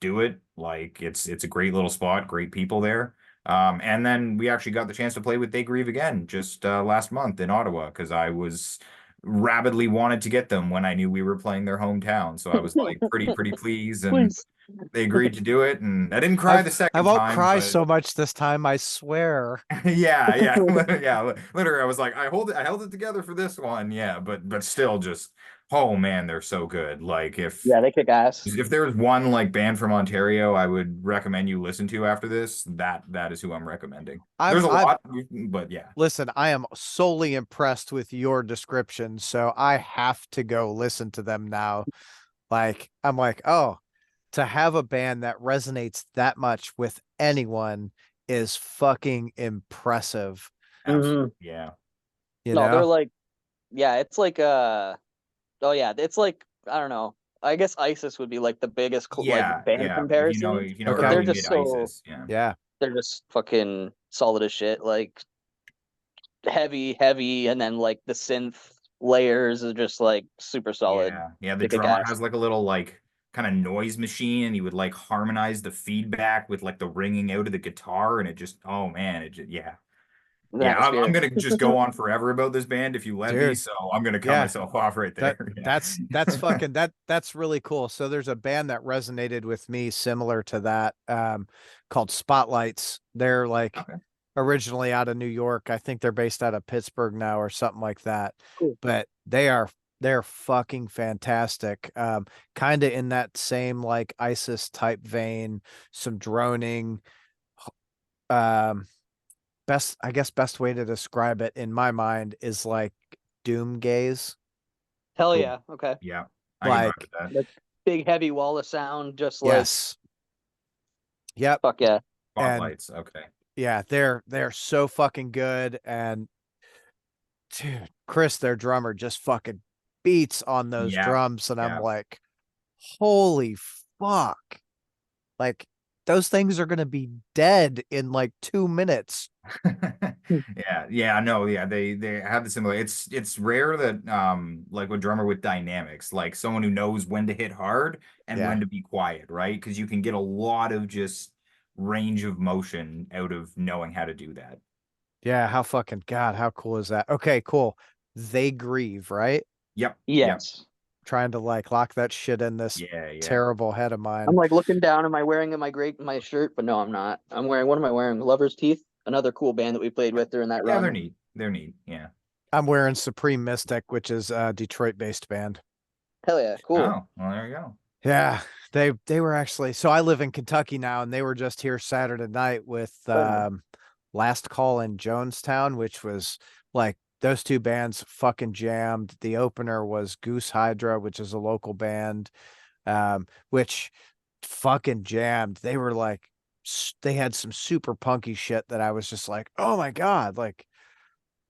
do it. Like it's a great little spot, great people there. And then we actually got the chance to play with They Grieve again just last month in Ottawa because I was rabidly wanted to get them when I knew we were playing their hometown. So I was like pretty pleased, and Please. they agreed to do it. And I didn't cry I've the I second won't time, cry but so much this time, I swear. yeah, yeah. Literally, I was like, I held it together for this one. Yeah, but still just oh man, they're so good. Like Yeah, they kick ass. if there's one like band from Ontario I would recommend you listen to after this, that is who I'm recommending. There's a I'm lot, but yeah. listen, I am solely impressed with your description, so I have to go listen to them now. Like, I'm like, oh, to have a band that resonates that much with anyone is fucking impressive, Hmm. Absolutely. Yeah. you No, they're know? like, yeah, it's like oh yeah, it's like I don't know. I guess ISIS would be like the biggest like Yeah, band yeah. comparison, If you know but Okay. they're early just mid so ISIS, yeah. Yeah. they're just fucking solid as shit. Like heavy, and then like the synth layers are just like super solid. Yeah. Yeah, the They kick drummer ass. has like a little like kind of noise machine and he would like harmonize the feedback with like the ringing out of the guitar and it just oh man, it just yeah. The Yeah, I'm atmosphere. gonna just go on forever about this band if you let me, Dude. so I'm gonna cut Yeah. myself off right That there. Yeah. that's fucking that's really cool. So there's a band that resonated with me similar to that called Spotlights. They're like Okay. originally out of New York. I think they're based out of Pittsburgh now or something like that. Cool. But they're fucking fantastic. Kind of in that same like ISIS type vein, some droning. Um, best way to describe it in my mind is like doom gaze. Hell Cool. yeah. Okay. Yeah. I can vibe Like, with that. Like big heavy wall of sound, just like yes. Yep. fuck yeah. And Spotlights. Okay. yeah, they're so fucking good. And dude, Chris, their drummer, just fucking beats on those Yeah. drums. And I'm Yeah. like, holy fuck. Like those things are gonna be dead in like 2 minutes. Yeah, yeah, no, yeah, they have the similar. It's rare that like a drummer with dynamics, like someone who knows when to hit hard and Yeah. when to be quiet, right? Because you can get a lot of just range of motion out of knowing how to do that. Yeah, how fucking God, how cool is that? Okay, cool. They grieve, right? Yep, yep, Yes. Trying to like lock that shit in this yeah, yeah, terrible head of I'm mine. like looking down. Am I wearing my shirt? But no, I'm not. I'm wearing what am I wearing? Lover's Teeth, another cool band that we played with during that yeah. run. They're neat. Yeah. I'm wearing Supreme Mystic, which is a Detroit-based band. Hell yeah, cool. Oh, well, there you go. Yeah, they were actually so I live in Kentucky now, and they were just here Saturday night with Right on. Last Call in Jonestown, which was like those two bands fucking jammed. The opener was Goose Hydra, which is a local band, which fucking jammed. They were like they had some super punky shit that I was just like, oh my God, like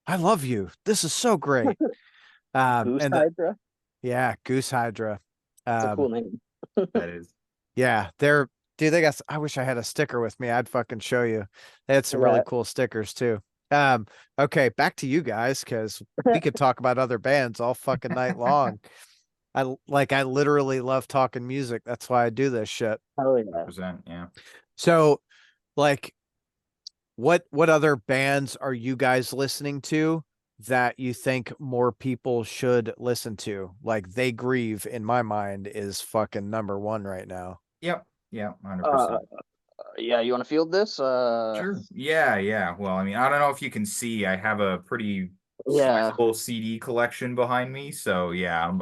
I love you. This is so great. Goose And Hydra. yeah, Goose Hydra. It's a cool Um, name. That is. yeah, they're dude, they got I wish I had a sticker with me. I'd fucking show you. They had some really That. cool stickers too. Um, okay, back to you guys because we could talk about other bands all fucking night long. I literally love talking music. That's why I do this shit. Hell yeah. 100%, yeah. So, like, what other bands are you guys listening to that you think more people should listen to? Like, They Grieve, in my mind, is fucking number one right now. Yep, yeah, Uh, 100%. yeah. You want to field this? Sure. Yeah, yeah. Well, I mean, I don't know if you can see, I have a pretty Yeah, sizable CD collection behind me. So yeah,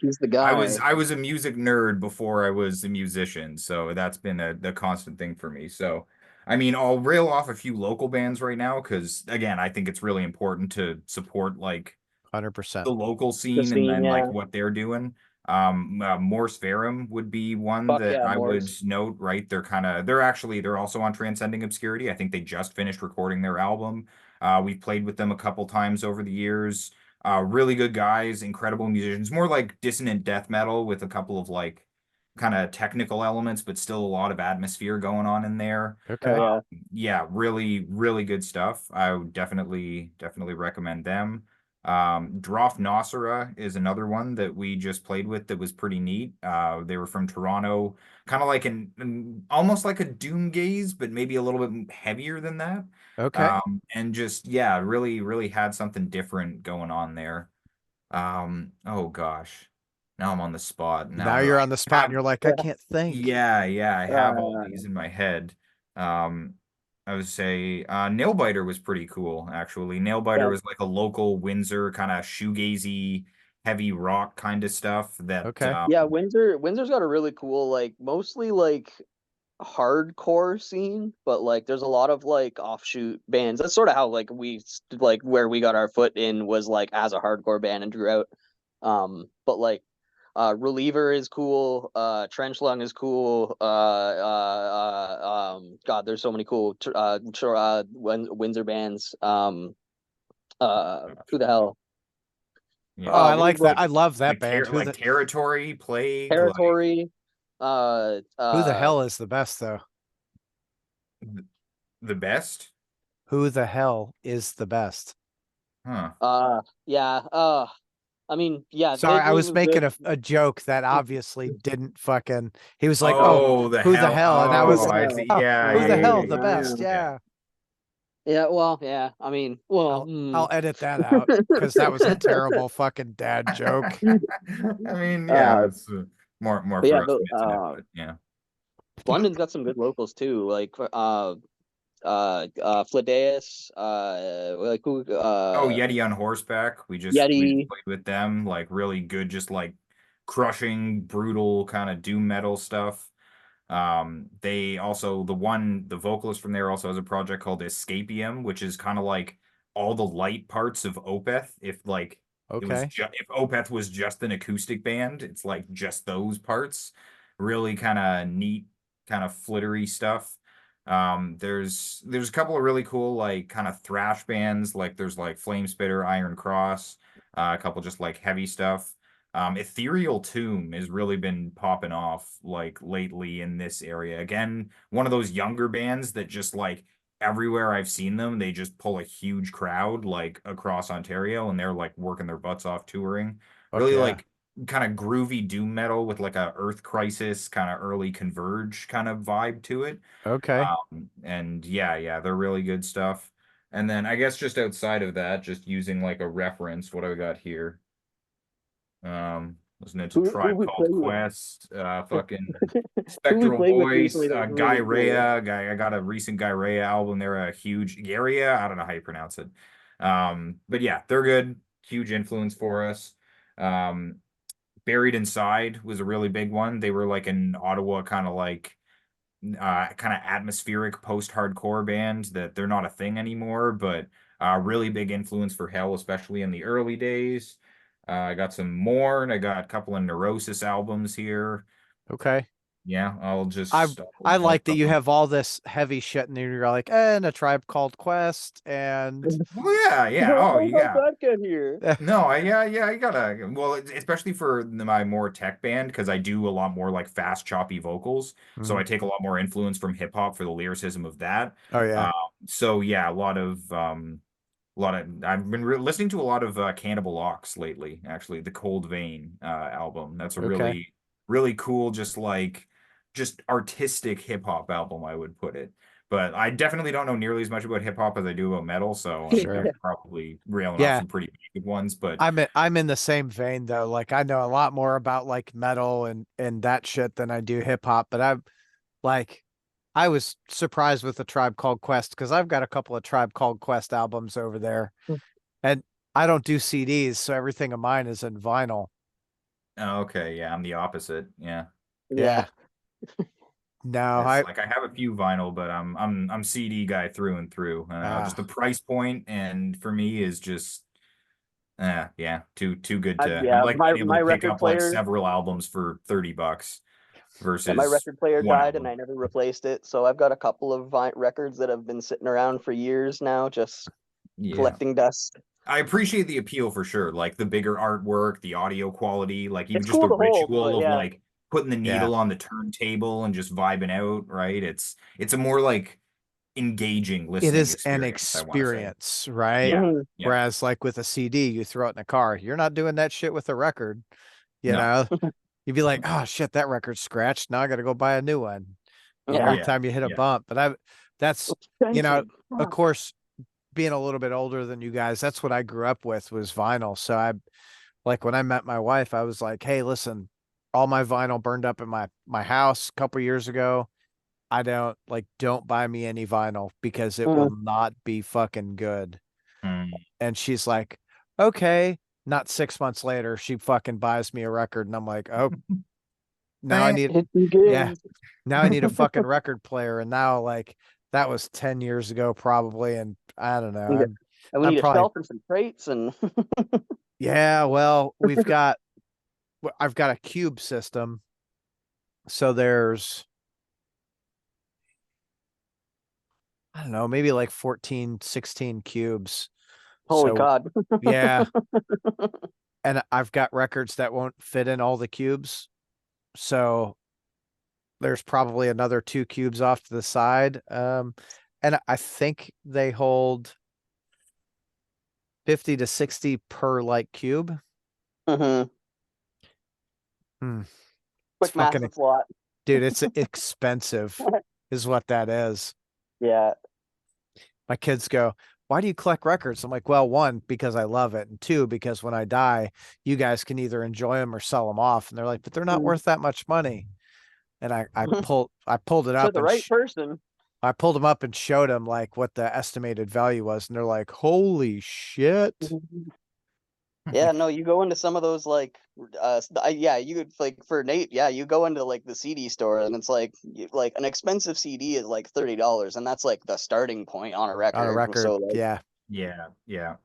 he's the I guy. was I was a music nerd before I was a musician, so that's been a constant thing for me. So I mean, I'll rail off a few local bands right now because again, I think it's really important to support like 100%. the local The scene and scene, then like yeah. what they're doing. Morse Verum would be one Fuck that yeah, I would Morse. note, right? They're also on Transcending Obscurity. I think they just finished recording their album. We've played with them a couple times over the years. Really good guys, incredible musicians, more like dissonant death metal with a couple of like kind of technical elements, but still a lot of atmosphere going on in there. Oh Okay. yeah. Yeah, really, really good stuff. I would definitely recommend them. Droth Nosera is another one that we just played with that was pretty neat. They were from Toronto, kind of like almost like a doom gaze, but maybe a little bit heavier than that. Okay. And just yeah, really, really had something different going on there. Oh gosh, now I'm on the spot. Now Now that you're I on the spot and have you're like, I can't think. yeah, I have all Uh, these in my head. Um, I would say Nailbiter was pretty cool, actually. Nailbiter yeah, was like a local Windsor kind of shoegazy, heavy rock kind of stuff that Okay. yeah. Windsor's got a really cool, like, mostly like hardcore scene, but like there's a lot of like offshoot bands. That's sort of how like like where we got our foot in was like as a hardcore band and drew out. But like Reliever is cool, Trench Lung is cool, God, there's so many cool Windsor bands. Who the hell? Oh, yeah, I What was like the that. I love that band. like Territory, Plague, like Territory? Who the hell is the best though? the best. Who the hell is the best? Huh. yeah, I mean, yeah, Sorry, I Vaguely was was good. making a joke that obviously didn't fucking. He was like, "Oh, Oh, the who the hell. hell?" And I Who was Oh, the like, I hell? see. "Oh, Yeah, who the hell? The yeah. best?" Yeah. Yeah. Yeah, well, yeah. I mean, well, I'll edit that out because that was a terrible fucking dad joke. I mean, yeah, uh, it's more but yeah, for us missing it, but yeah. London's got some good locals too, like Fladeus, like who, Oh, Yeti on Horseback. We just Yeti. played with them. Like really good, just like crushing, brutal kind of doom metal stuff. They also the vocalist from there also has a project called Escapium, which is kind of like all the light parts of Opeth. If like Okay. if Opeth was just an acoustic band, it's like just those parts. Really kind of neat, kind of flittery stuff. There's a couple of really cool like kind of thrash bands. Like there's like Flame Spitter, Iron Cross, a couple just like heavy stuff. Ethereal Tomb has really been popping off like lately in this area. Again, one of those younger bands that just like everywhere I've seen them, they just pull a huge crowd like across Ontario and they're like working their butts off touring. Fuck Really yeah. like kind of groovy doom metal with like a Earth Crisis kind of early Converge kind of vibe to it. Okay. And yeah, they're really good stuff. And then I guess just outside of that, just using like a reference, what do I got here? Listening to Who Tribe we Called played with? Quest, fucking Who we Spectral played with Voice, recently that was Guy really cool. Rea. I got a recent Guy Rea album. They're a huge Garia. I don't know how you pronounce it. But yeah, they're good. Huge influence for us. Um, Buried Inside was a really big one. They were like an Ottawa kind of atmospheric post-hardcore band that they're not a thing anymore, but really big influence for Hell, especially in the early days. I got some more, and I got a couple of Neurosis albums here. Okay. Yeah, I I I'll like that you have all this heavy shit and you're like, and a tribe called Quest and well, yeah. Oh, How yeah. that get here? No, yeah, I gotta. Well, especially for my more tech band, because I do a lot more like fast, choppy vocals. So I Mhm. take a lot more influence from hip hop for the lyricism of that. Oh yeah. So yeah, a lot of I've been listening to a lot of Cannibal Ox lately. Actually, the Cold Vein album. That's a Okay. really cool, just artistic hip hop album, I would put it. But I definitely don't know nearly as much about hip hop as I do about metal, so I mean, I'm Sure. probably railing off Yeah. some pretty basic ones. But I'm in the same vein though. Like I know a lot more about like metal and that shit than I do hip hop, but like I was surprised with the Tribe Called Quest because I've got a couple of Tribe Called Quest albums over there. And I don't do CDs, so everything of mine is in vinyl. Oh, okay, yeah, I'm the opposite. Yeah. Yeah. Yeah. No, It's I like I have a few vinyl, but I'm CD guy through and through. Just the price point, and for me is just yeah, too good to. I Yeah, like being able my to pick record up like player several albums for $30 yeah, my versus record player one died and album. I never replaced it. So I've got a couple of records that have been sitting around for years now, just Yeah. collecting dust. I appreciate the appeal for sure, like the bigger artwork, the audio quality, like even It's just cool the to hold, ritual but of yeah. like putting the yeah. needle on the turntable and just vibing out, right? It's a more like engaging It listening is an experience, I want to say. experience, right? Yeah. Mhm. Yeah. Whereas like with a CD, you throw it in a car. You're not doing that shit with a record, you No. know? You'd be like, oh shit, that record's scratched. Now I got to go buy a new one. Yeah. Every Yeah. time you hit a Yeah. bump. But that's, you know, Expensive. of Fuck. course, being a little bit older than you guys, that's what I grew up with was vinyl. So I like when I met my wife, I was like, hey, listen, all my vinyl burned up in my house a couple years ago. I don't buy me any vinyl because it will Mhm. not be fucking good. Mm. And she's like, okay. Not 6 months later, she fucking buys me a record, and I'm like, oh, now I need, It yeah, begins. now I need a fucking record player. And now, like, that was 10 years ago, probably. And I don't know. And we I'm need a probably, shelf and some crates and yeah, well, I've got a cube system. So there's, I don't know, maybe like 14, 16 cubes. holy So, God. yeah. And I've got records that won't fit in all the cubes. So there's probably another two cubes off to the side. And I think they hold 50 to 60 per like cube. hmm Hmm. It's Quick math, fucking, it's a lot. dude, it's expensive, is what that is. Yeah. My kids go, why do you collect records? I'm like, well, one, because I love it. And two, because when I die, you guys can either enjoy them or sell them off. And they're like, but they're not Mhm. worth that much money. And I pulled it To up the and right person. I pulled them up and showed them like what the estimated value was. And they're like, holy shit. Mhm. Yeah, no, you go into some of those like yeah, you could like for Nate, yeah, you go into like the CD store and it's like like an expensive CD is like $30 and that's like the starting point on a On a record. record. So like Yeah. Yeah. Yeah.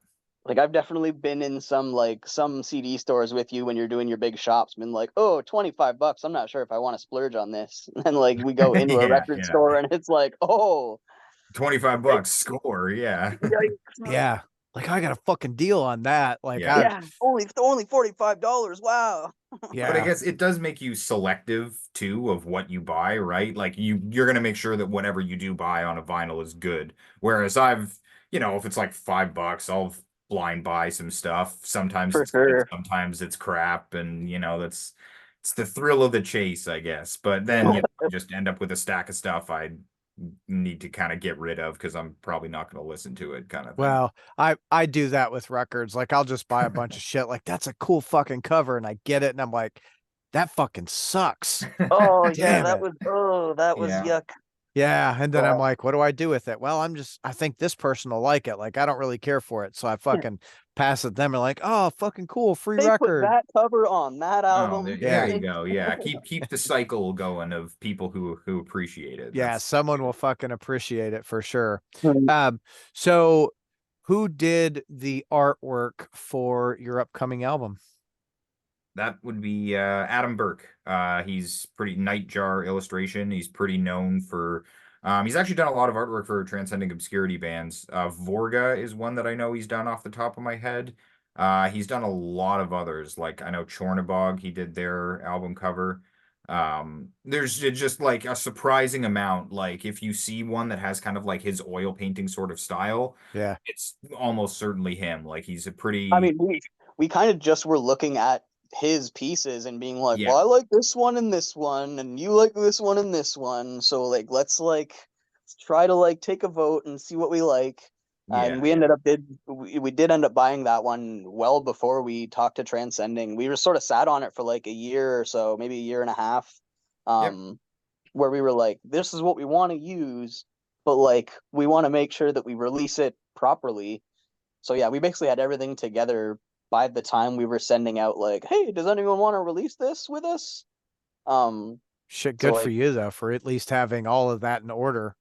I've definitely been in some CD stores with you when you're doing your big shops, been like, oh, $25. I'm not sure if I want to splurge on this. And like we go into a Yeah. record Yeah. store and it's like, oh, 25 yikes, bucks score. Yeah. yikes. Yeah. Like I got a fucking deal on that. Like Yeah. I, Yeah, only $45. Wow. But I yeah. guess it does make you selective too of what you buy, right? Like you're gonna make sure that whatever you do buy on a vinyl is good. Whereas if it's like $5, I'll blind buy some stuff. Sometimes For it's good, sure. sometimes it's crap, and that's it's the thrill of the chase, I guess. But then I just end up with a stack of stuff I need to kind of get rid of because I'm probably not gonna listen to it, kind of thing. Well, I do that with records. Like I'll just buy a bunch of shit. Like that's a cool fucking cover, and I get it, and I'm like, that fucking sucks. Oh yeah, Damn it. that was Yeah. yuck. Yeah. And then I'm Wow. like, what do I do with it? Well, I think this person will like it. Like I don't really care for it. So I fucking pass it them and like, oh, fucking cool, free They put record. that cover on that Oh, album. there Yeah. you go. Yeah, keep the cycle going of people who appreciate it. Yeah. That's Someone will good. fucking appreciate it for sure. Hmm. So who did the artwork for your upcoming album? That would be Adam Burke. He's pretty Nightjar illustration. He's pretty known for. He's actually done a lot of artwork for Transcending Obscurity bands. Vorga is one that I know he's done off the top of my head. He's done a lot of others, like I know Chornabog. He did their album cover. There's just like a surprising amount. Like if you see one that has kind of like his oil painting sort of style, Yeah. it's almost certainly him. Like he's a I pretty mean, we kind of just were looking at his pieces and being like, well, yeah I like this one and this one, and you like this one and this one. So let's try to like take a vote and see what we like. And yeah we yeah ended up we did end up buying that one well before we talked to Transcending. We were sort of sat on it for like a year or so, maybe a year and a half. yep Um, where we were like, this is what we want to use, but like we want to make sure that we release it properly. So yeah, we basically had everything together by the time we were sending out like, hey, does anyone want to release this with us? Um, Shit, so good for like you though, for at least having all of that in order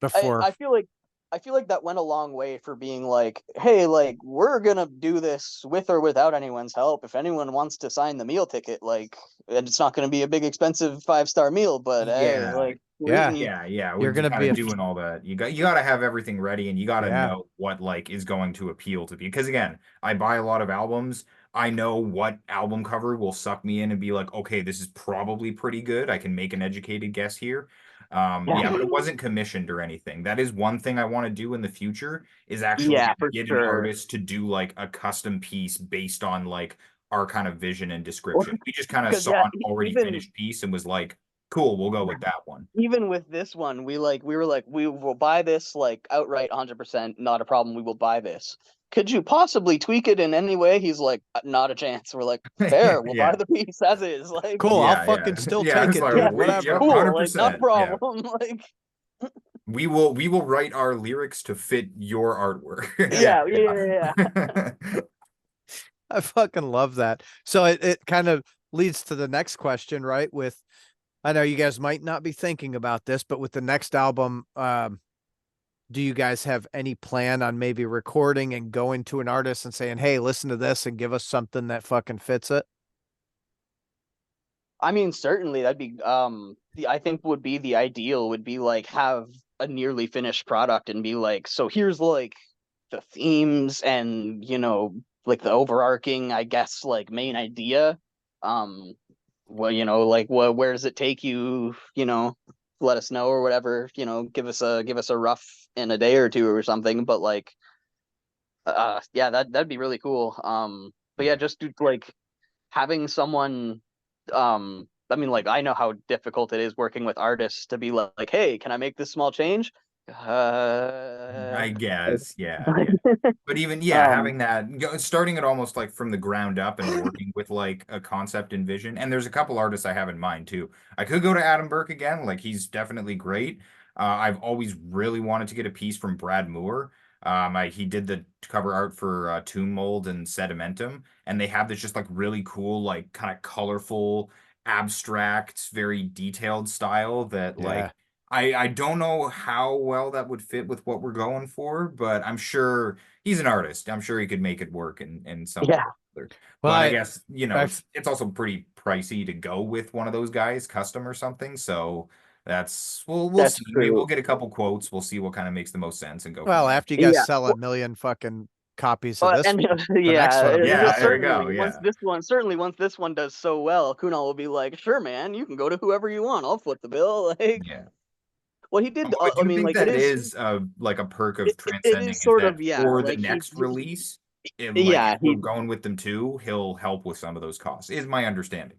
before. I feel like that went a long way for being like, hey, like we're gonna do this with or without anyone's help. If anyone wants to sign the meal ticket, like it's not gonna be a big expensive 5-star meal, but hey, Yeah. like we're Yeah, eating. Yeah, we're you're just gonna kind be of a doing all that. You got to have everything ready, and you got to yeah, know what like is going to appeal to people. Because again, I buy a lot of albums. I know what album cover will suck me in and be like, okay, this is probably pretty good. I can make an educated guess here. Yeah, Yeah, but it wasn't commissioned or anything. That is one thing I want to do in the future is actually yeah, for get an sure. artist to do like a custom piece based on like our kind of vision and description. We just kind of Because saw yeah, an already even finished piece and was like, cool, we'll go with that one. even with this one, we were like, we will buy this like outright 100%, not a problem. We will buy this. Could you possibly tweak it in any way? He's like, not a chance. We're like, fair, we'll buy Yeah. the piece as is. Like, cool. I'll Yeah. fucking still Yeah, I take was it, like, yeah, dude. we, Whatever. yep, cool, like not a 100%. Yeah. problem. Like, We will write our lyrics to fit your artwork. Yeah, yeah, yeah, yeah. I fucking love that. So it kind of leads to the next question, right? With I know you guys might not be thinking about this, but with the next album, do you guys have any plan on maybe recording and going to an artist and saying, "Hey, listen to this and give us something that fucking fits it"? I mean, certainly that'd be I think would be the ideal would be like have a nearly finished product and be like, so here's like the themes and like the overarching, I guess, like main idea. Um well, like where does it take you, let us know or whatever, give us a rough in a day or two or something, but like yeah, that'd be really cool. But yeah, Yeah. just like having someone I mean, like I know how difficult it is working with artists to be like, hey, can I make this small change? I Like, guess. Yeah. But even yeah, um having that starting it almost like from the ground up and working with like a concept and vision. And there's a couple artists I have in mind too. I could go to Adam Burke again, like he's definitely great. I've always really wanted to get a piece from Brad Moore. He did the cover art for Tomb Mold and Sedimentum, and they have this just like really cool, like kind of colorful, abstract, very detailed style that Yeah. like I don't know how well that would fit with what we're going for, but I'm sure he's an artist. I'm sure he could make it work in some way yeah, or other. Well, But I guess, I, it's also pretty pricey to go with one of those guys, custom or something. So that's we'll that's see. Maybe we'll true. get a couple quotes. We'll see what kind of makes the most sense and go from well, there. after you guys Yeah. sell a million fucking copies of this, And the next one yeah, will be Yeah, there you nothing. go. certainly Yeah. once this one does so well, Kunal will be like, "Sure, man, you can go to whoever you want. I'll foot the bill." Like, Yeah. well, he did. Although I I do mean, think like it that is, is like a perk of it transcending is is sort that of, yeah. for the Like next release, if yeah, we're going with them too, he'll help with some of those costs, is my understanding.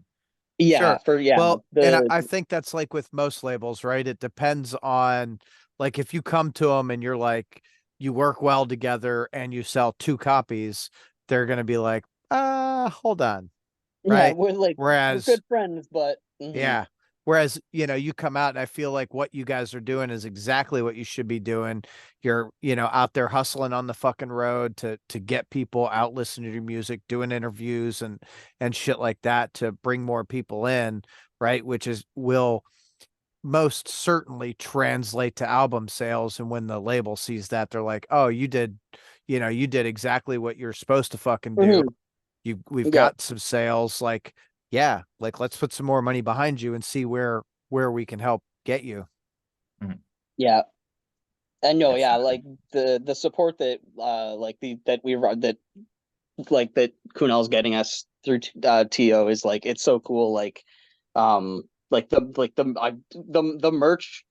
yeah, Sure. for yeah, Well, and the I think that's like with most labels, right? It depends on like if you come to them and you're like you work well together and you sell two copies, they're gonna be like, hold on, yeah, right? we're Whereas good friends, but yeah. Whereas, you come out and I feel like what you guys are doing is exactly what you should be doing. You're, out there hustling on the fucking road to get people out listening to your music, doing interviews and shit like that to bring more people in, right? Which is will most certainly translate to album sales. And when the label sees that, they're like, oh, you did exactly what you're supposed to fucking do. mhm, We've yeah, got some sales, like yeah, like let's put some more money behind you and see where we can help get you. Mhm. yeah. And no, Yes. yeah, like the support that like that we that like that Kunal's getting us through TO is like it's so cool. Like the merch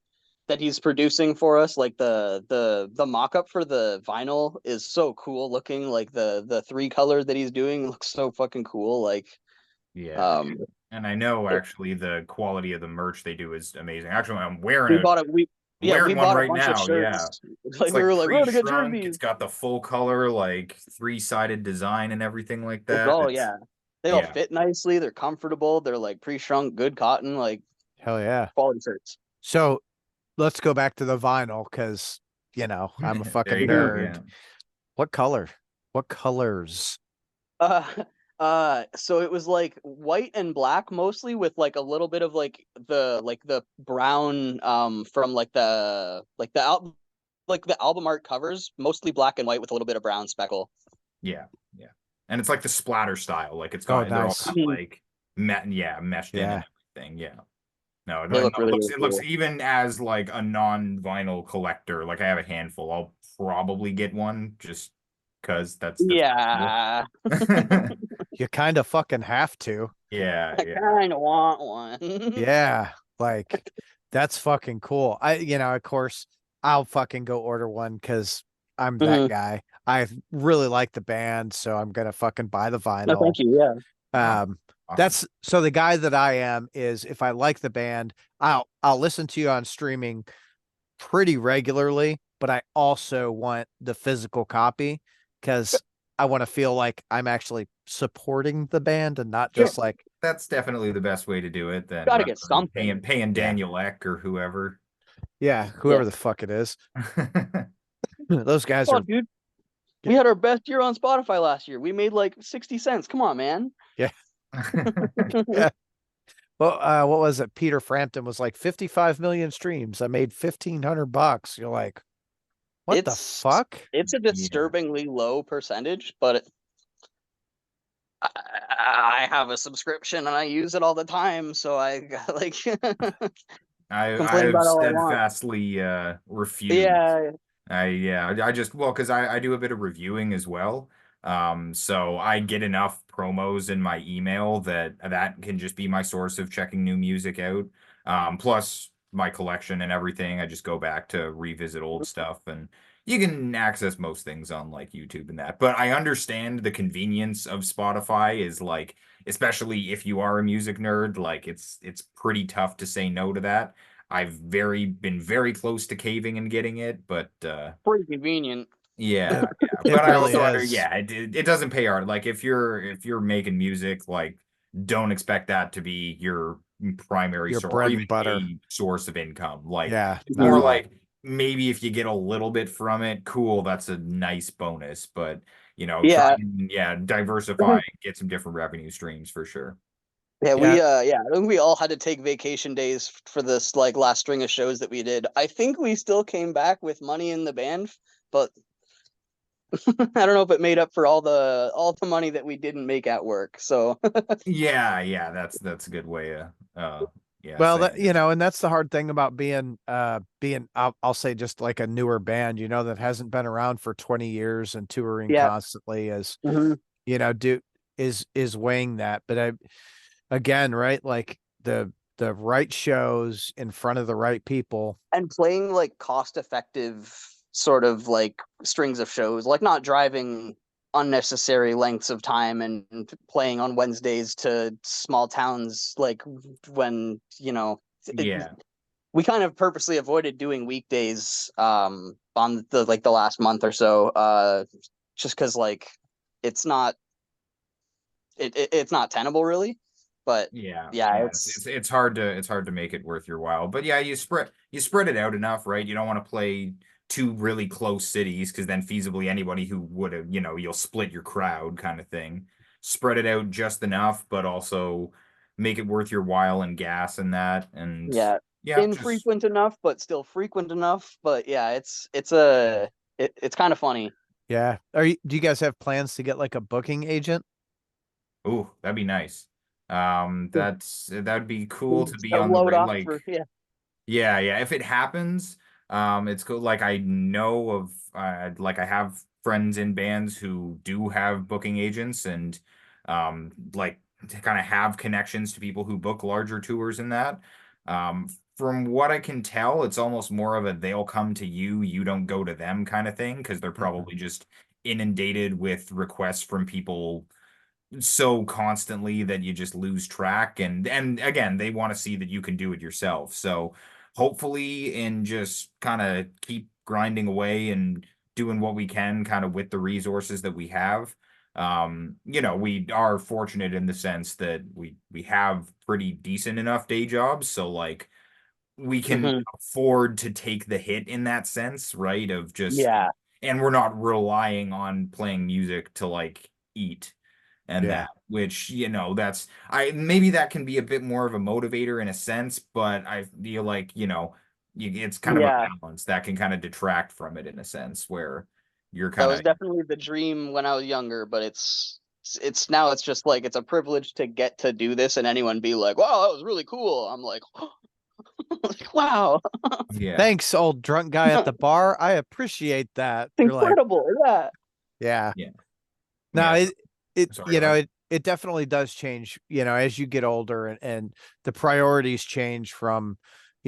that he's producing for us, like the mock-up for the vinyl is so cool looking. Like the three color that he's doing looks so fucking cool. Like Yeah. um And I know it, actually the quality of the merch they do is amazing. Actually, we bought it I'm we wearing one bought a right bunch of now. Yeah. shirts. It's Like we like were like, we're gonna get pre-shrunk. jerseys. It's got the full color, like three-sided design and everything like It's that. all, It's yeah. They all yeah. fit nicely, they're comfortable, they're like pre-shrunk, good cotton, like Hell yeah. quality shirts. So let's go back to the vinyl because I'm a There fucking you go. nerd. Yeah. What color? What colors? Uh, so it was like white and black mostly, with like a little bit of like the brown from like the album art covers, mostly black and white with a little bit of brown speckle. Yeah, yeah. And it's like the splatter style. Like Oh, they're all nice. kind of like meshed in Yeah. and everything. Yeah. No, They no, look really, really it looks cool. even as like a non-vinyl collector. Like I have a handful. I'll probably get one just because that's cool. Yeah, You kind of fucking have to. Yeah, I yeah. kind of want one. Yeah. Like that's fucking cool. Of course, I'll fucking go order one because I'm that Mhm. guy. I really like the band, so I'm gonna fucking buy the No, vinyl. thank you. Yeah. Oh, Um, awesome. that's so the guy that I am is if I like the band, I'll listen to you on streaming pretty regularly, but I also want the physical copy because I want to feel like I'm actually supporting the band and not Sure. just like, That's definitely the best way to do it then, Got to rather get than something. paying yeah, Daniel Ek or whoever. yeah, Yeah. whoever the fuck it is. Those guys Oh, are, dude, we had our best year on Spotify last year. We made like 60 cents. Come on, man. yeah, yeah. Well, what was it? Peter Frampton was like 55 million streams. I made $1,500. You're like, what the It's fuck? it's a Yeah. disturbingly low percentage, but I have a subscription and I use it all the time, so I like I complain have about all I want. steadfastly refused. Yeah, I just well because I do a bit of reviewing as well. So I get enough promos in my email that can just be my source of checking new music out. Plus my collection and everything. I just go back to revisit old stuff, and you can access most things on like YouTube and that. But I understand the convenience of Spotify is like, especially if you are a music nerd, like it's pretty tough to say no to that. Been very close to caving and getting it, but pretty convenient. yeah, It, yeah. it But I really also is. it doesn't pay hard. Like if you're making music, like don't expect that to be your primary Your source or bread even and butter. a source of income. Like Yeah, it's not at more Mhm. all. like maybe if you get a little bit from it, cool, that's a nice bonus. But try Yeah. and diversify and get some different revenue streams for sure. Yeah, Yeah, I think we all had to take vacation days for this like last string of shows that we did. I think we still came back with money in the band, but I don't know if it made up for all the money that we didn't make at work. So Yeah, yeah, that's a good way of well, saying it. and that's the hard thing about being I'll say just like a newer band, that hasn't been around for 20 years and touring yeah. constantly is, Hmm. do is weighing that. But again, right? Like the right shows in front of the right people. And playing like cost effective sort of like strings of shows, like not driving unnecessary lengths of time and playing on Wednesdays to small towns like when it, Yeah. we kind of purposely avoided doing weekdays on the last month or so just because like it's not it's not tenable really, but Yeah, yeah, yeah, it's it's hard to make it worth your while. But yeah, you spread it out enough, right? You don't want to play two really close cities because then feasibly anybody who would have, you'll split your crowd kind of thing. Spread it out just enough, but also make it worth your while and gas and that. And yeah, yeah, just infrequent enough but still frequent enough. But yeah, it's kind of funny. Yeah. Do you guys have plans to get like a booking agent? ooh, that'd be nice. That'd be cool to Just be gotta on the load off like. for yeah. Yeah, yeah. If it happens, it's cool. Like I know of, like I have friends in bands who do have booking agents and, like to kind of have connections to people who book larger tours and that. From what I can tell, it's almost more of a they'll come to you, you don't go to them kind of thing because they're Mhm. probably just inundated with requests from people so constantly that you just lose track and again they want to see that you can do it yourself, so hopefully in just kind of keep grinding away and doing what we can kind of with the resources that we have. We are fortunate in the sense that we have pretty decent enough day jobs, so like we can Hmm. afford to take the hit in that sense, right? Of just Yeah. and we're not relying on playing music to like eat and Yeah. that, which, you know, that's maybe that can be a bit more of a motivator in a sense, but I feel like, you know, it's kind of a Yeah, balance that can kind of detract from it in a sense where you're that kind was of, definitely the dream when I was younger, but it's now it's just like it's a privilege to get to do this and anyone be like, "Wow, that was really cool." I'm like, like wow, yeah, Thanks, old drunk guy at the it's bar. I appreciate that. You're like, incredible. Yeah. yeah. yeah, No, yeah. it Sorry, you go know, ahead. it definitely does change, as you get older and the priorities change from,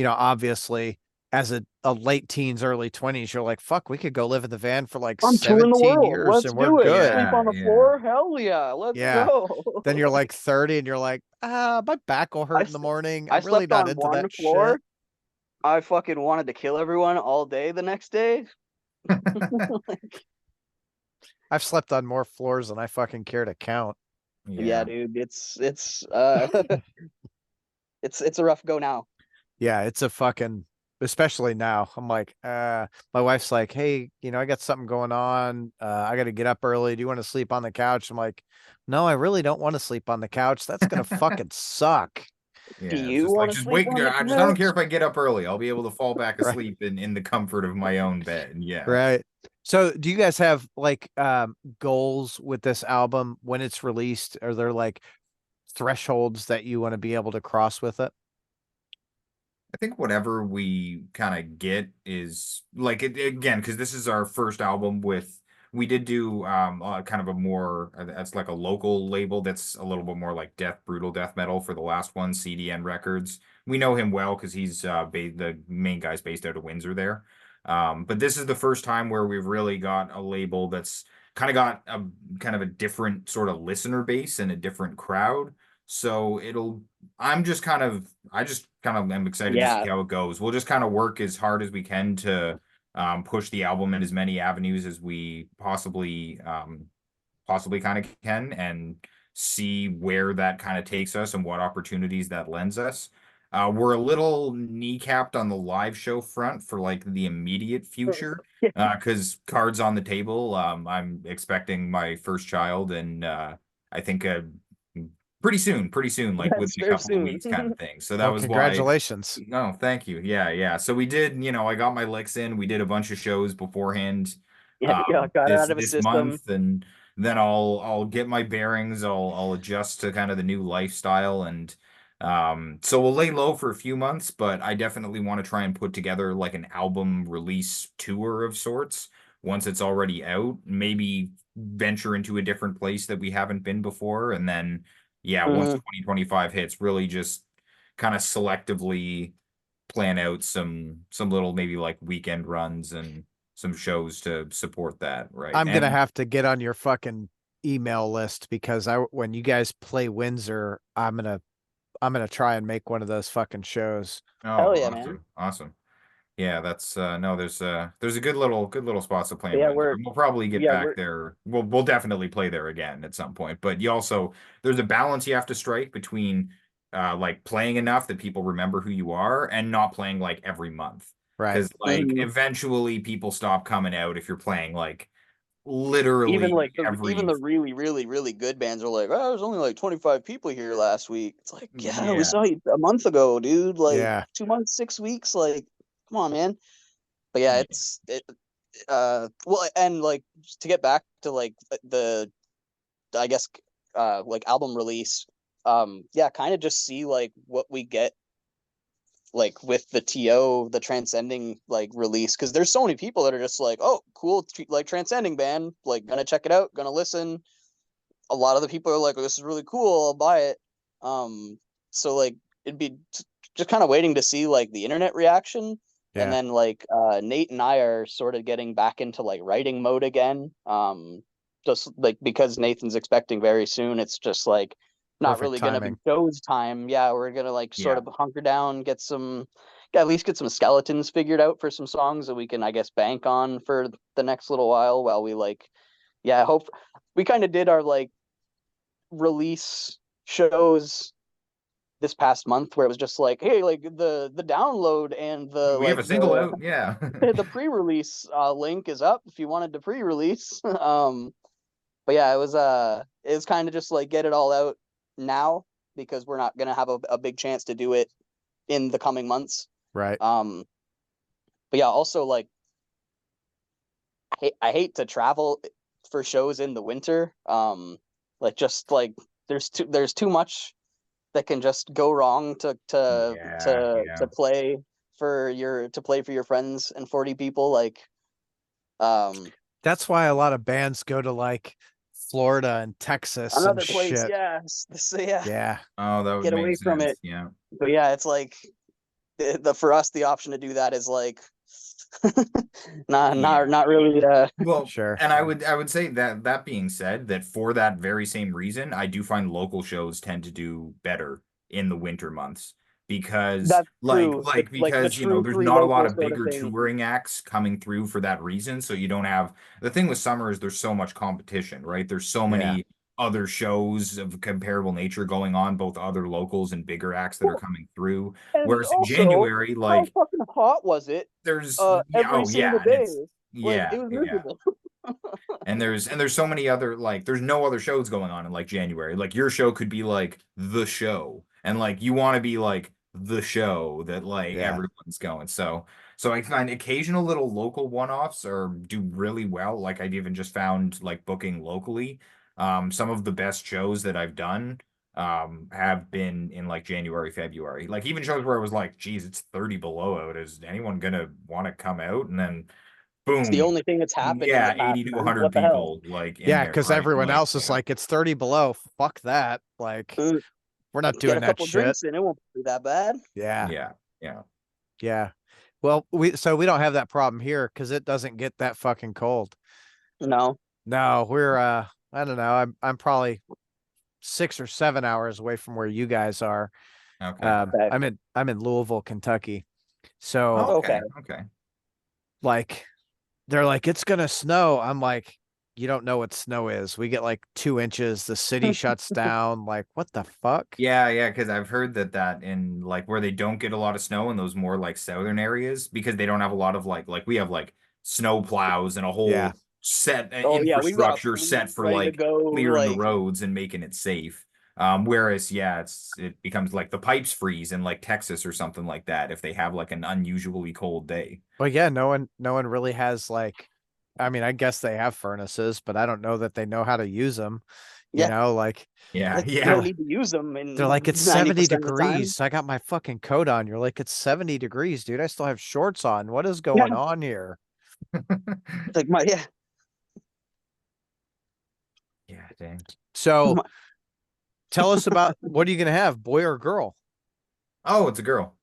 obviously as a late teens, early 20s, you're like, fuck, we could go live in the van for like I'm touring the 17 world. years Let's and we're do it. good. Sleep on Yeah, the yeah. floor? Hell yeah. Let's Yeah. go. Then you're like 30 and you're like, my back will I hurt in the morning. I I'm really slept not on into one that shit. floor. I fucking wanted to kill everyone all day the next day. I've slept on more floors than I fucking care to count. Yeah, Yeah. dude, it's it's a rough go now. Yeah, it's a fucking, especially now. I'm like, my wife's like, hey, I got something going on. I got to get up early. Do you want to sleep on the couch? I'm like, no, I really don't want to sleep on the couch. That's gonna fucking suck. Do Yeah, it's you just like want to just sleep wait. on the I don't care couch? if I get up early. I'll be able to fall back Right. asleep in the comfort of my own bed. Yeah. Right. So do you guys have like goals with this album when it's released? Are there like thresholds that you want to be able to cross with it? I think whatever we kind of get is like again, because this is our first album with we did do kind of a more that's like a local label that's a little bit more like brutal death metal for the last one, CDN Records. We know him well because he's the main guy's based out of Windsor there. But this is the first time where we've really got a label that's kind of got a kind of a different sort of listener base and a different crowd. So I just kind of am excited to Yeah. see how it goes. We'll just kind of work as hard as we can to push the album in as many avenues as we possibly kind of can and see where that kind of takes us and what opportunities that lends us. We're a little kneecapped on the live show front for like the immediate future because cards on the table. I'm expecting my first child and I think pretty soon, like That's within a very couple of soon. weeks kind of thing. So that Well, was why. congratulations. No, thank you. Yeah, yeah. So we did, I got my licks in. We did a bunch of shows beforehand Yeah, yeah, got it out of a this system. month and then I'll get my bearings. I'll adjust to kind of the new lifestyle and so we'll lay low for a few months, but I definitely want to try and put together like an album release tour of sorts once it's already out, maybe venture into a different place that we haven't been before and then yeah, once Hmm. 2025 hits, really just kind of selectively plan out some little maybe like weekend runs and some shows to support that, right? I'm gonna And have to get on your fucking email list because when you guys play Windsor, I'm gonna try and make one of those fucking shows. oh, Hell yeah, man. awesome, awesome. Yeah, that's no, there's a good little spots to play But in yeah, Windsor. We'll probably get back we're there. We'll definitely play there again at some point. But you also there's a balance you have to strike between like playing enough that people remember who you are and not playing like every month. Right. Because like mhm. eventually people stop coming out if you're playing like Even literally like even every the really, really, really good bands are like, oh, there's only like 25 people here last week. It's like, yeah, we yeah. saw you a month ago, dude. Like Yeah. 2 months, 6 weeks. Like, come on, man. But yeah, Yeah. it's it well, and like just to get back to like the I guess like album release, yeah, kind of just see like what we get like with the TO, the Transcending like release, because there's so many people that are just like, oh, cool, like Transcending band, like gonna check it out, gonna listen. A lot of the people are like, oh, this is really cool, I'll buy it. So like it'd be just kind of waiting to see like the internet reaction. And Yeah. then like Nate and I are sort of getting back into like writing mode again. Just like because Nathan's expecting very soon, it's just like not Perfect really gonna be timing. shows time. Yeah, we're gonna like sort Yeah. of hunker down, at least get some skeletons figured out for some songs that we can, I guess, bank on for the next little while we like, yeah, hope we kind of did our like release shows this past month where it was just like, hey, like the download and the We have like a single out, yeah. the pre-release link is up if you wanted to pre-release. But yeah, it was kind of just like get it all out now because we're not gonna have a big chance to do it in the coming months. Right. But yeah, also like I hate to travel for shows in the winter. Like just like there's too much that can just go wrong Yeah. to play for your friends and 40 people. Like um That's why a lot of bands go to like Florida and Texas and another place, shit. yeah. So yeah, Yeah. Oh, that would get make away from sense. it. Yeah. But yeah, it's like for us the option to do that is like Yeah. not really Well, Sure. and I would say that that being said, that for that very same reason, I do find local shows tend to do better in the winter months because that's true. The because true there's three not a lot local of sort of bigger thing. touring acts coming through for that reason. So you don't have the thing with summer is there's so much competition, right? There's so Yeah. many other shows of comparable nature going on, both other locals and bigger acts that are coming through. And Whereas in also, January, how like fucking hot was it there's yeah, every oh single yeah, and day? it's Like it was yeah. miserable. And there's so many other like there's no other shows going on in like January. Like your show could be like the show. And like you want to be like the show that like Yeah. everyone's going. So I find occasional little local one-offs or do really well. Like I've even just found like booking locally. Some of the best shows that I've done have been in like January, February. Like even shows where I was like, geez, it's 30 below out. Is anyone gonna want to come out? And then It's the boom, only thing that's happened in the yeah, past 80 to month. 100 What the hell? people like in Yeah, there, because right? And everyone like, else is yeah, like, it's 30 below. Fuck that. Like, Mm, we're not Get doing a that couple shit. drinks in, it won't be that bad. Yeah. yeah, yeah. Yeah. Well, we don't have that problem here because it doesn't get that fucking cold. No. No, we're I don't know. I'm probably 6 or 7 hours away from where you guys are. Okay. Okay. I'm in Louisville, Kentucky. So Okay. Okay. Okay. like they're like, it's gonna snow. I'm like, you don't know what snow is. We get like 2 inches, the city shuts down. Like, what the fuck? Yeah, yeah, because I've heard that in like where they don't get a lot of snow in those more like southern areas because they don't have a lot of like we have like snow plows and a Yeah. whole set Oh yeah, we've got a infrastructure fleet set for ready to like go. clearing the Like roads and making it safe. Whereas yeah, it becomes like the pipes freeze in like Texas or something like that if they have like an unusually cold day. Well, yeah, no one really has like, I mean, I guess they have furnaces, but I don't know that they know how to use them. You yeah, know, like Yeah, like you don't yeah. need to use them they're like, in it's 70 90% of the time. degrees. I got my fucking coat on. You're like, it's 70 degrees, dude. I still have shorts on. What is Yeah, going on here? like my Yeah, dang. So tell us about what are you gonna have, boy or girl? Oh, it's a girl.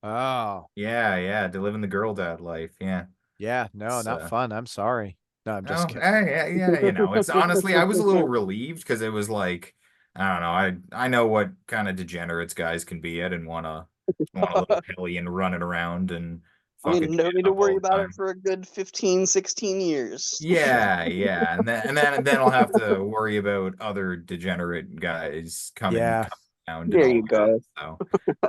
Oh, Yeah, yeah, to live in the girl dad life. Yeah. yeah, no, It's not fun. I'm sorry. No, I'm just oh, kidding. yeah, yeah, it's honestly I was a little relieved because it was like I don't know, I know what kind of degenerates guys can be. I didn't want a little hellion running around and I mean, fucking no shit need to up worry all the about it time. for a good 15, 16 years. Yeah, yeah. And then I'll have to worry about other degenerate guys coming Yeah, coming around and There all you that. go. So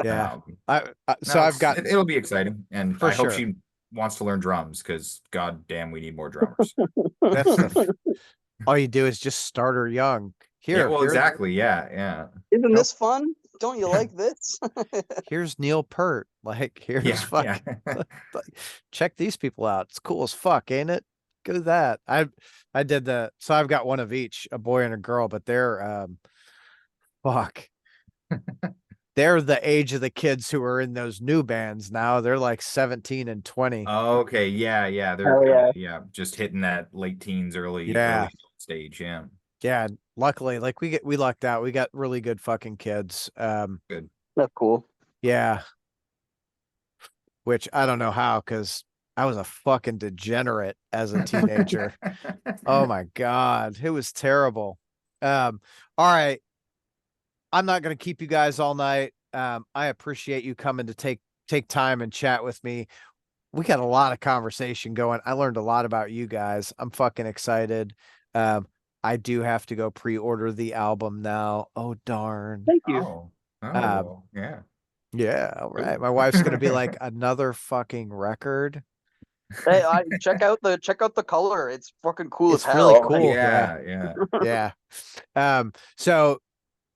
yeah. um So no, I've got it'll be exciting, and for I hope sure. she wants to learn drums because god damn, we need more drummers. That's all you do is just start her young. Yeah, well, Here, exactly. Yeah, yeah, Isn't nope. this fun? Don't you like this? Here's Neil Peart. Like, here's yeah, yeah. fuck. Like, check these people out. It's cool as fuck, ain't it? Go to that. I did the so I've got one of each, a boy and a girl, but they're fuck. They're the age of the kids who are in those new bands now. They're like 17 and 20. Okay, yeah, yeah. They're Oh kind of yeah. yeah, just hitting that late teens, early Yeah. stage. Yeah, Yeah. Luckily, like we lucked out. We got really good fucking kids. good. That's cool. Yeah, which I don't know how, because I was a fucking degenerate as a teenager. Oh my God. It was terrible. All right. I'm not gonna keep you guys all night. I appreciate you coming to take time and chat with me. We got a lot of conversation going. I learned a lot about you guys. I'm fucking excited. Um, I do have to go pre-order the album now. Oh darn. Thank you. Oh, Oh, Um, well, yeah. yeah, all Cool. right. My wife's gonna be like, another fucking record. Hey, check out the color. It's fucking cool as It's really hell. cool. Yeah, Yeah. yeah. So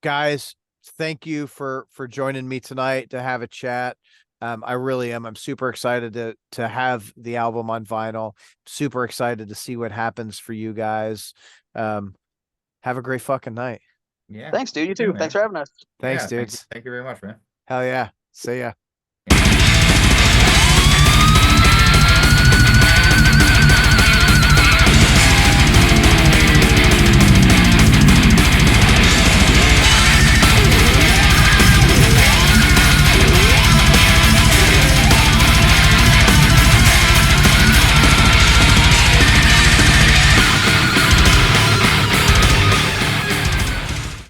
guys, thank you for joining me tonight to have a chat. I really am. I'm super excited to have the album on vinyl. Super excited to see what happens for you guys. Um, have a great fucking night. Yeah. Thanks, dude. You Too, too. Thanks man. for having us. Thanks, Yeah. dudes. Thank you very much, man. Hell yeah. See ya.